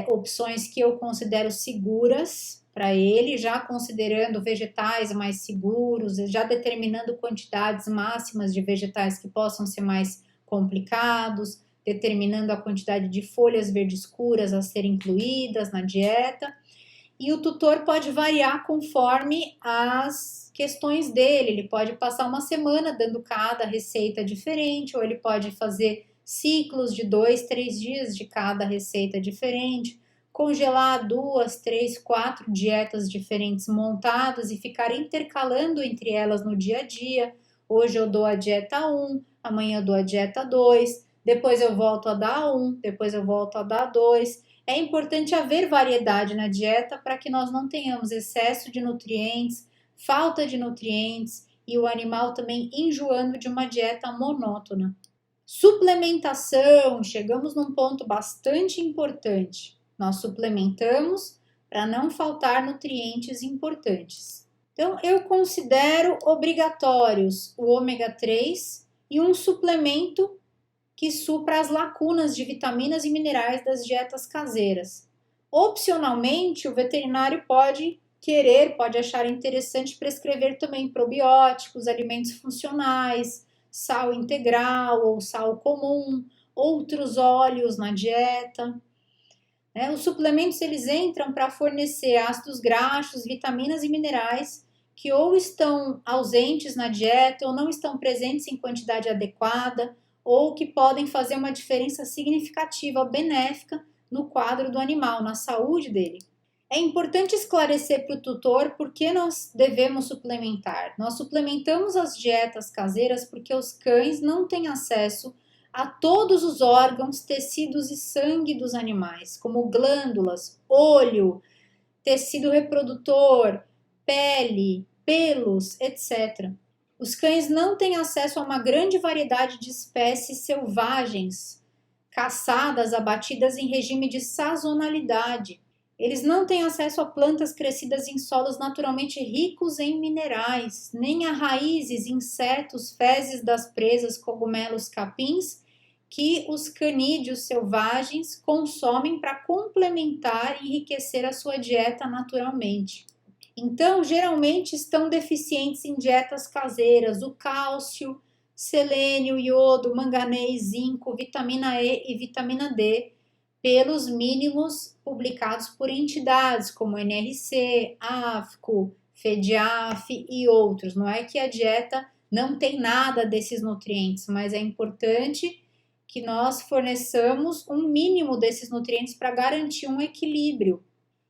opções que eu considero seguras para ele, já considerando vegetais mais seguros, já determinando quantidades máximas de vegetais que possam ser mais complicados, determinando a quantidade de folhas verdes escuras a serem incluídas na dieta. E o tutor pode variar conforme as questões dele. Ele pode passar uma semana dando cada receita diferente, ou ele pode fazer ciclos de 2, 3 dias de cada receita diferente, congelar 2, 3, 4 dietas diferentes montadas e ficar intercalando entre elas no dia a dia. Hoje eu dou a dieta 1, amanhã eu dou a dieta 2, depois eu volto a dar 1, depois eu volto a dar 2. É importante haver variedade na dieta para que nós não tenhamos excesso de nutrientes, falta de nutrientes e o animal também enjoando de uma dieta monótona. Suplementação, chegamos num ponto bastante importante. Nós suplementamos para não faltar nutrientes importantes. Então, eu considero obrigatórios o ômega 3 e um suplemento que supra as lacunas de vitaminas e minerais das dietas caseiras. Opcionalmente, o veterinário pode achar interessante prescrever também probióticos, alimentos funcionais, sal integral ou sal comum, outros óleos na dieta. Os suplementos eles entram para fornecer ácidos graxos, vitaminas e minerais que ou estão ausentes na dieta ou não estão presentes em quantidade adequada, ou que podem fazer uma diferença significativa, benéfica, no quadro do animal, na saúde dele. É importante esclarecer para o tutor por que nós devemos suplementar. Nós suplementamos as dietas caseiras porque os cães não têm acesso a todos os órgãos, tecidos e sangue dos animais, como glândulas, olho, tecido reprodutor, pele, pelos, etc. Os cães não têm acesso a uma grande variedade de espécies selvagens, caçadas, abatidas em regime de sazonalidade. Eles não têm acesso a plantas crescidas em solos naturalmente ricos em minerais, nem a raízes, insetos, fezes das presas, cogumelos, capins, que os canídeos selvagens consomem para complementar e enriquecer a sua dieta naturalmente. Então, geralmente estão deficientes em dietas caseiras o cálcio, selênio, iodo, manganês, zinco, vitamina E e vitamina D, pelos mínimos publicados por entidades como NRC, AFCO, FEDIAF e outros. Não é que a dieta não tem nada desses nutrientes, mas é importante que nós forneçamos um mínimo desses nutrientes para garantir um equilíbrio.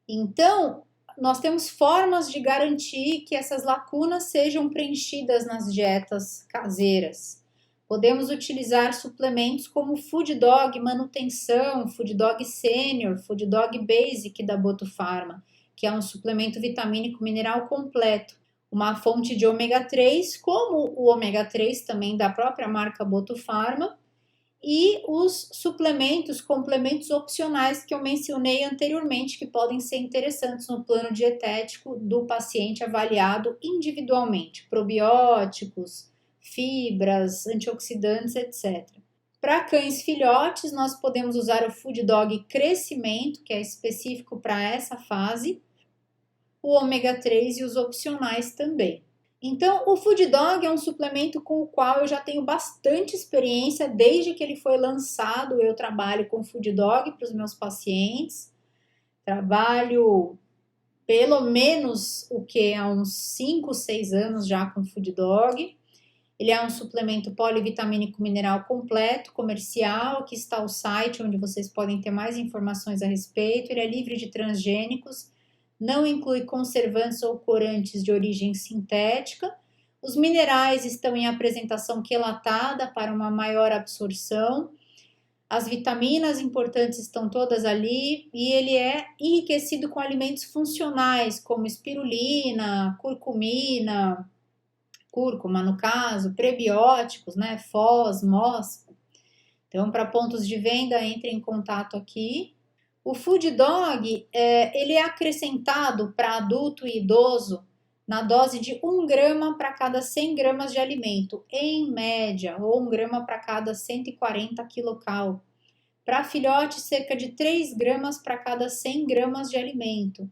Então, nós temos formas de garantir que essas lacunas sejam preenchidas nas dietas caseiras. Podemos utilizar suplementos como Food Dog Manutenção, Food Dog Sênior, Food Dog Basic da Botufarma, que é um suplemento vitamínico mineral completo. Uma fonte de ômega 3, como o ômega 3 também da própria marca Botufarma, e os suplementos, complementos opcionais que eu mencionei anteriormente, que podem ser interessantes no plano dietético do paciente avaliado individualmente, probióticos, fibras, antioxidantes, etc. Para cães filhotes, nós podemos usar o Food Dog Crescimento, que é específico para essa fase, o ômega 3 e os opcionais também. Então, o Food Dog é um suplemento com o qual eu já tenho bastante experiência. Desde que ele foi lançado, eu trabalho com Food Dog para os meus pacientes. Trabalho pelo menos há uns 5, 6 anos já com Food Dog. Ele é um suplemento polivitamínico mineral completo, comercial. Aqui está o site onde vocês podem ter mais informações a respeito. Ele é livre de transgênicos, não inclui conservantes ou corantes de origem sintética. Os minerais estão em apresentação quelatada para uma maior absorção. As vitaminas importantes estão todas ali e ele é enriquecido com alimentos funcionais como espirulina, curcumina, cúrcuma no caso, prebióticos, né, Foz, MOS. Então, para pontos de venda, entre em contato aqui. O Food Dog, ele é acrescentado para adulto e idoso na dose de 1 grama para cada 100 gramas de alimento, em média, ou 1 grama para cada 140 quilocal. Para filhote, cerca de 3 gramas para cada 100 gramas de alimento.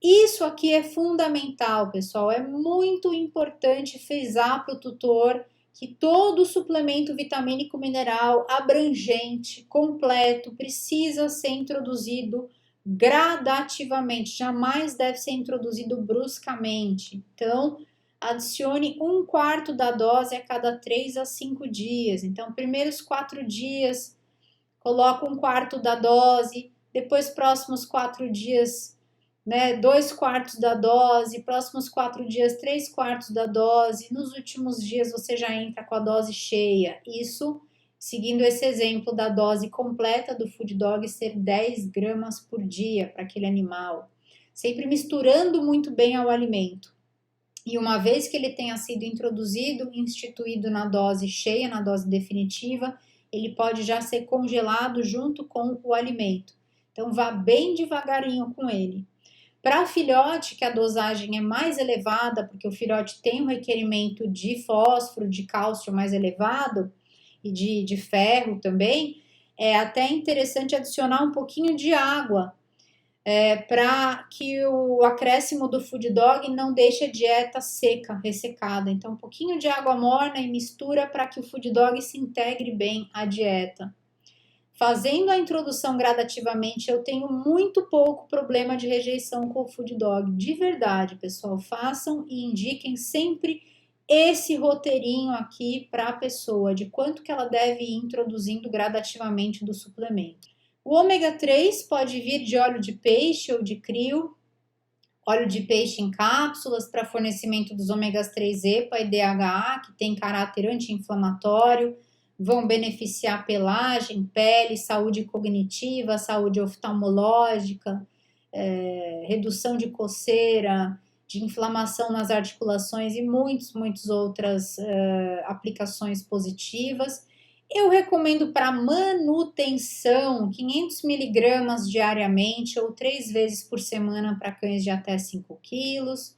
Isso aqui é fundamental, pessoal, é muito importante frisar para o tutor que todo suplemento vitamínico mineral abrangente, completo, precisa ser introduzido gradativamente, jamais deve ser introduzido bruscamente. Então, adicione 1/4 da dose a cada 3 a 5 dias. Então, primeiros 4 dias, coloca 1/4 da dose, depois próximos 4 dias, 2/4 da dose, próximos 4 dias, 3/4 da dose, nos últimos dias você já entra com a dose cheia. Isso seguindo esse exemplo da dose completa do Food Dog ser 10 gramas por dia para aquele animal. Sempre misturando muito bem ao alimento. E uma vez que ele tenha sido introduzido, instituído na dose cheia, na dose definitiva, ele pode já ser congelado junto com o alimento. Então vá bem devagarinho com ele. Para filhote, que a dosagem é mais elevada, porque o filhote tem um requerimento de fósforo, de cálcio mais elevado e de ferro também, é até interessante adicionar um pouquinho de água para que o acréscimo do Food Dog não deixe a dieta seca, ressecada. Então, um pouquinho de água morna e mistura para que o Food Dog se integre bem à dieta. Fazendo a introdução gradativamente, eu tenho muito pouco problema de rejeição com o Food Dog. De verdade, pessoal, façam e indiquem sempre esse roteirinho aqui para a pessoa, de quanto que ela deve ir introduzindo gradativamente do suplemento. O ômega 3 pode vir de óleo de peixe ou de krill, óleo de peixe em cápsulas para fornecimento dos ômegas 3 EPA e DHA, que tem caráter anti-inflamatório, vão beneficiar pelagem, pele, saúde cognitiva, saúde oftalmológica, redução de coceira, de inflamação nas articulações e muitas outras aplicações positivas. Eu recomendo para manutenção 500 miligramas diariamente ou 3 vezes por semana para cães de até 5 quilos,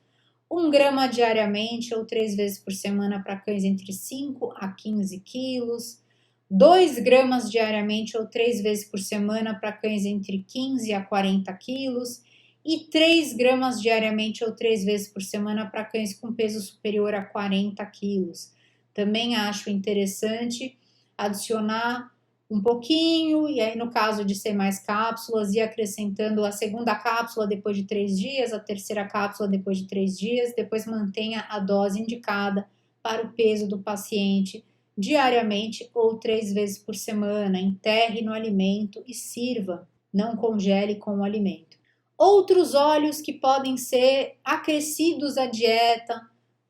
1 grama diariamente ou 3 vezes por semana para cães entre 5 a 15 quilos, 2 gramas diariamente ou 3 vezes por semana para cães entre 15 a 40 quilos e 3 gramas diariamente ou 3 vezes por semana para cães com peso superior a 40 quilos. Também acho interessante adicionar um pouquinho, e aí no caso de ser mais cápsulas, ir acrescentando a segunda cápsula depois de 3 dias, a terceira cápsula depois de 3 dias, depois mantenha a dose indicada para o peso do paciente diariamente ou 3 vezes por semana, enterre no alimento e sirva, não congele com o alimento. Outros óleos que podem ser acrescidos à dieta,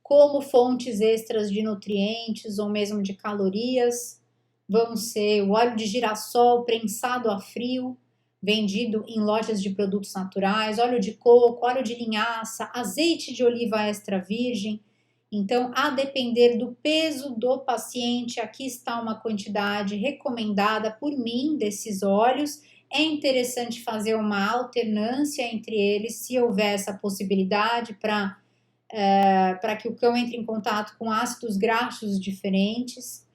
como fontes extras de nutrientes ou mesmo de calorias, vão ser o óleo de girassol prensado a frio, vendido em lojas de produtos naturais, óleo de coco, óleo de linhaça, azeite de oliva extra virgem. Então, a depender do peso do paciente, aqui está uma quantidade recomendada por mim desses óleos. É interessante fazer uma alternância entre eles, se houver essa possibilidade, para que o cão entre em contato com ácidos graxos diferentes.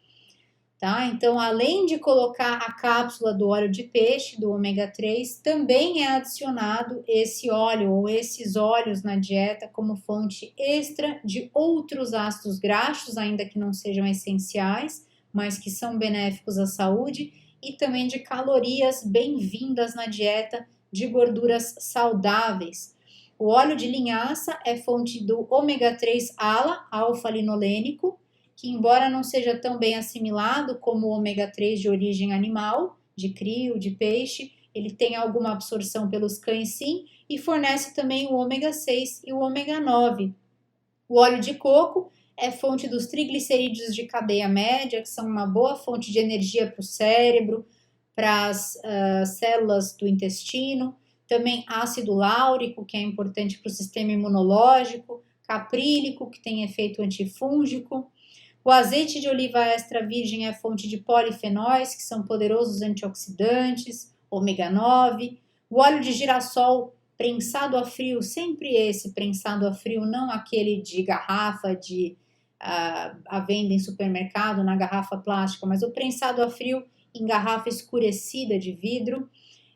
Tá? Então, além de colocar a cápsula do óleo de peixe, do ômega 3, também é adicionado esse óleo ou esses óleos na dieta como fonte extra de outros ácidos graxos, ainda que não sejam essenciais, mas que são benéficos à saúde, e também de calorias bem-vindas na dieta de gorduras saudáveis. O óleo de linhaça é fonte do ômega 3 ALA, alfa-linolênico, que embora não seja tão bem assimilado como o ômega 3 de origem animal, de krill, de peixe, ele tem alguma absorção pelos cães sim, e fornece também o ômega 6 e o ômega 9. O óleo de coco é fonte dos triglicerídeos de cadeia média, que são uma boa fonte de energia para o cérebro, para as células do intestino, também ácido láurico, que é importante para o sistema imunológico, caprílico, que tem efeito antifúngico. O azeite de oliva extra virgem é fonte de polifenóis, que são poderosos antioxidantes, ômega 9. O óleo de girassol prensado a frio, sempre esse prensado a frio, não aquele de garrafa à venda em supermercado, na garrafa plástica, mas o prensado a frio em garrafa escurecida de vidro,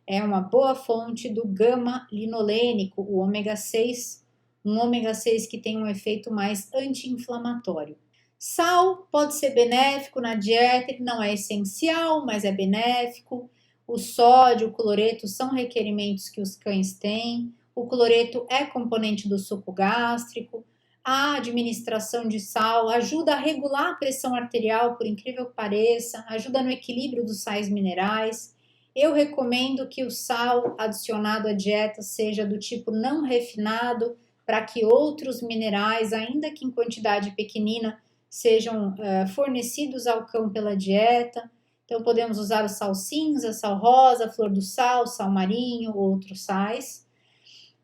é uma boa fonte do gama-linolênico, o ômega 6, um ômega 6 que tem um efeito mais anti-inflamatório. Sal pode ser benéfico na dieta, ele não é essencial, mas é benéfico. O sódio, o cloreto são requerimentos que os cães têm. O cloreto é componente do suco gástrico. A administração de sal ajuda a regular a pressão arterial, por incrível que pareça, ajuda no equilíbrio dos sais minerais. Eu recomendo que o sal adicionado à dieta seja do tipo não refinado, para que outros minerais, ainda que em quantidade pequenina, sejam fornecidos ao cão pela dieta. Então, podemos usar o sal cinza, sal rosa, flor do sal, sal marinho, outros sais.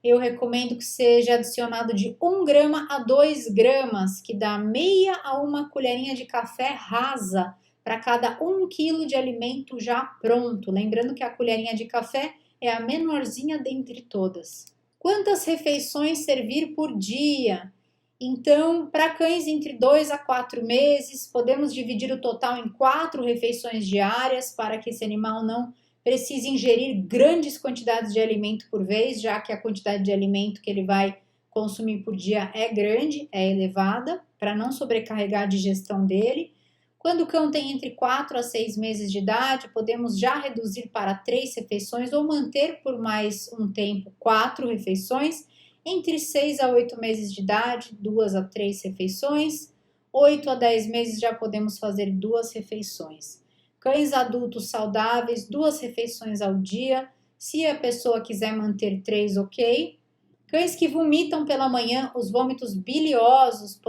Eu recomendo que seja adicionado de 1 grama a 2 gramas, que dá meia a uma colherinha de café rasa para cada 1 quilo de alimento já pronto. Lembrando que a colherinha de café é a menorzinha dentre todas. Quantas refeições servir por dia? Então, para cães entre 2 a 4 meses, podemos dividir o total em 4 refeições diárias para que esse animal não precise ingerir grandes quantidades de alimento por vez, já que a quantidade de alimento que ele vai consumir por dia é grande, é elevada, para não sobrecarregar a digestão dele. Quando o cão tem entre 4 a 6 meses de idade, podemos já reduzir para 3 refeições ou manter por mais um tempo 4 refeições. Entre 6 a 8 meses de idade, 2 a 3 refeições. 8 a 10 meses já podemos fazer 2 refeições. Cães adultos saudáveis, 2 refeições ao dia. Se a pessoa quiser manter 3, ok. Cães que vomitam pela manhã, os vômitos biliosos,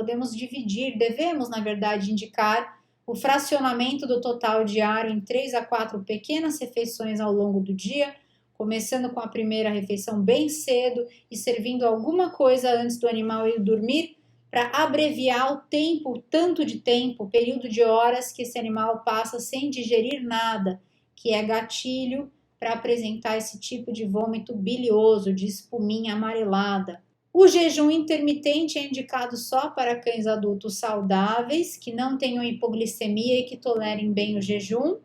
devemos, na verdade, indicar o fracionamento do total diário em 3 a 4 pequenas refeições ao longo do dia, começando com a primeira refeição bem cedo e servindo alguma coisa antes do animal ir dormir, para abreviar o tempo, tanto de tempo, o período de horas que esse animal passa sem digerir nada, que é gatilho para apresentar esse tipo de vômito bilioso, de espuminha amarelada. O jejum intermitente é indicado só para cães adultos saudáveis, que não tenham hipoglicemia e que tolerem bem o jejum.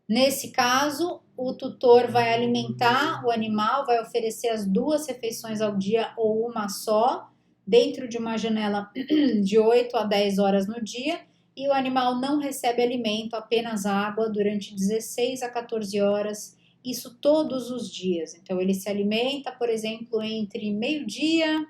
Nesse caso, o tutor vai alimentar o animal, vai oferecer as 2 refeições ao dia ou uma só, dentro de uma janela de 8 a 10 horas no dia, e o animal não recebe alimento, apenas água, durante 16 a 14 horas, isso todos os dias. Então, ele se alimenta, por exemplo, entre meio-dia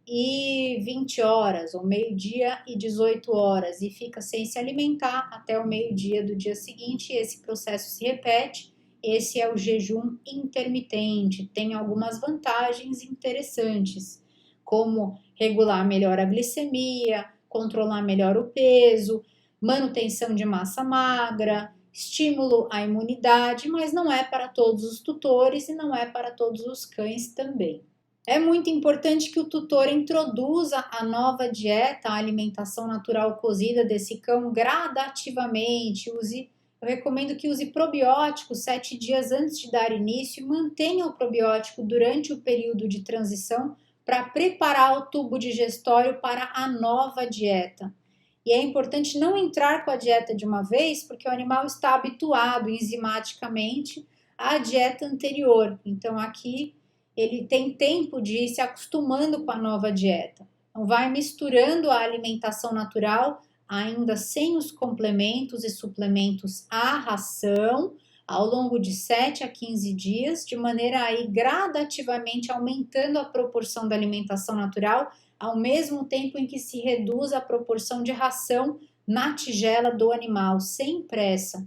e 20 horas, ou meio-dia e 18 horas, e fica sem se alimentar até o meio-dia do dia seguinte, e esse processo se repete. Esse é o jejum intermitente, tem algumas vantagens interessantes, como regular melhor a glicemia, controlar melhor o peso, manutenção de massa magra, estímulo à imunidade, mas não é para todos os tutores e não é para todos os cães também. É muito importante que o tutor introduza a nova dieta, a alimentação natural cozida desse cão gradativamente. Eu recomendo que use probióticos 7 dias antes de dar início e mantenha o probiótico durante o período de transição para preparar o tubo digestório para a nova dieta. E é importante não entrar com a dieta de uma vez, porque o animal está habituado enzimaticamente à dieta anterior. Então, aqui ele tem tempo de ir se acostumando com a nova dieta. Então, vai misturando a alimentação natural, ainda sem os complementos e suplementos à ração, ao longo de 7 a 15 dias, de maneira a ir gradativamente aumentando a proporção da alimentação natural, ao mesmo tempo em que se reduz a proporção de ração na tigela do animal, sem pressa.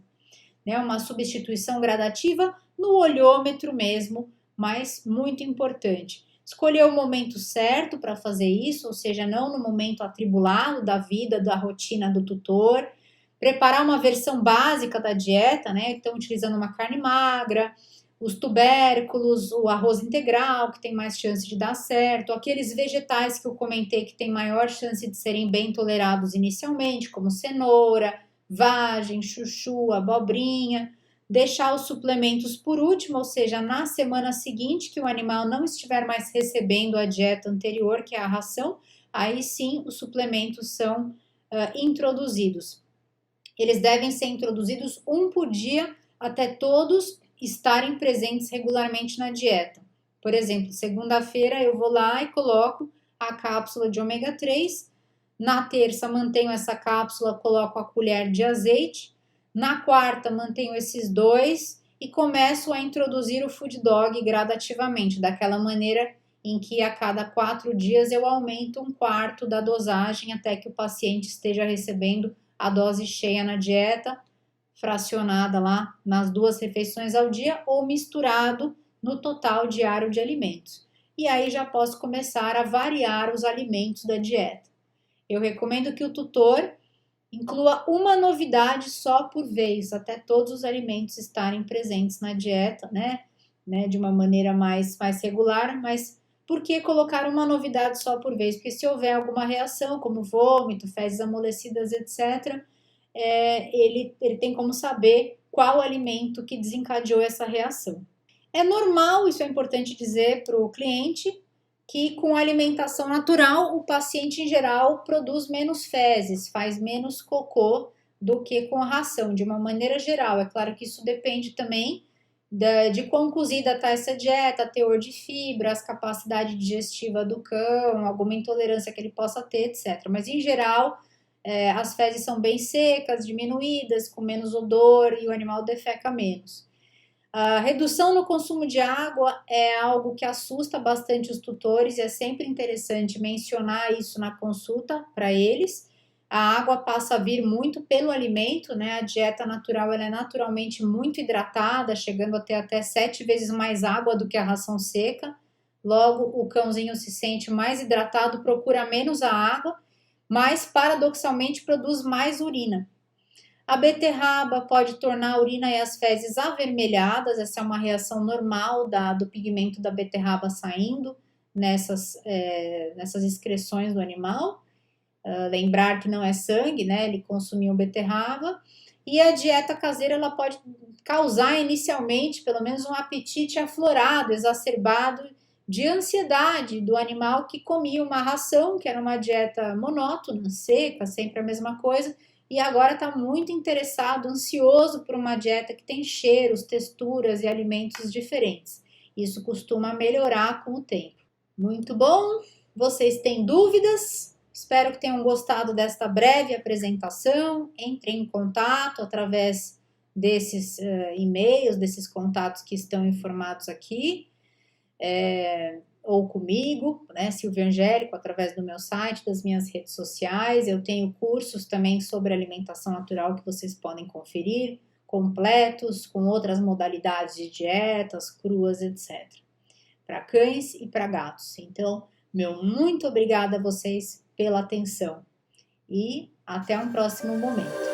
Uma substituição gradativa no olhômetro mesmo, mas muito importante. Escolher o momento certo para fazer isso, ou seja, não no momento atribulado da vida, da rotina do tutor. Preparar uma versão básica da dieta, Então, utilizando uma carne magra, os tubérculos, o arroz integral, que tem mais chance de dar certo, aqueles vegetais que eu comentei que tem maior chance de serem bem tolerados inicialmente, como cenoura, vagem, chuchu, abobrinha. Deixar os suplementos por último, ou seja, na semana seguinte que o animal não estiver mais recebendo a dieta anterior, que é a ração, aí sim os suplementos são introduzidos. Eles devem ser introduzidos um por dia até todos estarem presentes regularmente na dieta. Por exemplo, segunda-feira eu vou lá e coloco a cápsula de ômega 3, na terça mantenho essa cápsula, coloco a colher de azeite, na quarta mantenho esses 2 e começo a introduzir o food dog gradativamente, daquela maneira em que a cada 4 dias eu aumento 1/4 da dosagem até que o paciente esteja recebendo a dose cheia na dieta, fracionada lá nas 2 refeições ao dia ou misturado no total diário de alimentos. E aí já posso começar a variar os alimentos da dieta. Eu recomendo que o tutor inclua uma novidade só por vez, até todos os alimentos estarem presentes na dieta, de uma maneira mais regular, mas por que colocar uma novidade só por vez? Porque se houver alguma reação, como vômito, fezes amolecidas, etc., ele tem como saber qual alimento que desencadeou essa reação. É normal, isso é importante dizer para o cliente, que com alimentação natural o paciente em geral produz menos fezes, faz menos cocô do que com a ração, de uma maneira geral. É claro que isso depende também de quão cozida está essa dieta, teor de fibras, capacidade digestiva do cão, alguma intolerância que ele possa ter, etc. Mas em geral, as fezes são bem secas, diminuídas, com menos odor e o animal defeca menos. A redução no consumo de água é algo que assusta bastante os tutores e é sempre interessante mencionar isso na consulta para eles, A água passa a vir muito pelo alimento, né? A dieta natural ela é naturalmente muito hidratada, chegando a ter até 7 vezes mais água do que a ração seca. Logo, o cãozinho se sente mais hidratado, procura menos a água, mas paradoxalmente produz mais urina. A beterraba pode tornar a urina e as fezes avermelhadas, essa é uma reação normal do pigmento da beterraba saindo nessas excreções do animal. Lembrar que não é sangue, né? Ele consumiu beterraba. E a dieta caseira ela pode causar inicialmente, pelo menos, um apetite aflorado, exacerbado de ansiedade do animal que comia uma ração, que era uma dieta monótona, seca, sempre a mesma coisa, e agora está muito interessado, ansioso por uma dieta que tem cheiros, texturas e alimentos diferentes. Isso costuma melhorar com o tempo. Muito bom! Vocês têm dúvidas? Espero que tenham gostado desta breve apresentação. Entrem em contato através desses e-mails, desses contatos que estão informados aqui, ou comigo, né, Silvia Angélico, através do meu site, das minhas redes sociais. Eu tenho cursos também sobre alimentação natural que vocês podem conferir, completos, com outras modalidades de dietas, cruas, etc. Para cães e para gatos. Então, meu muito obrigada a vocês pela atenção e até um próximo momento.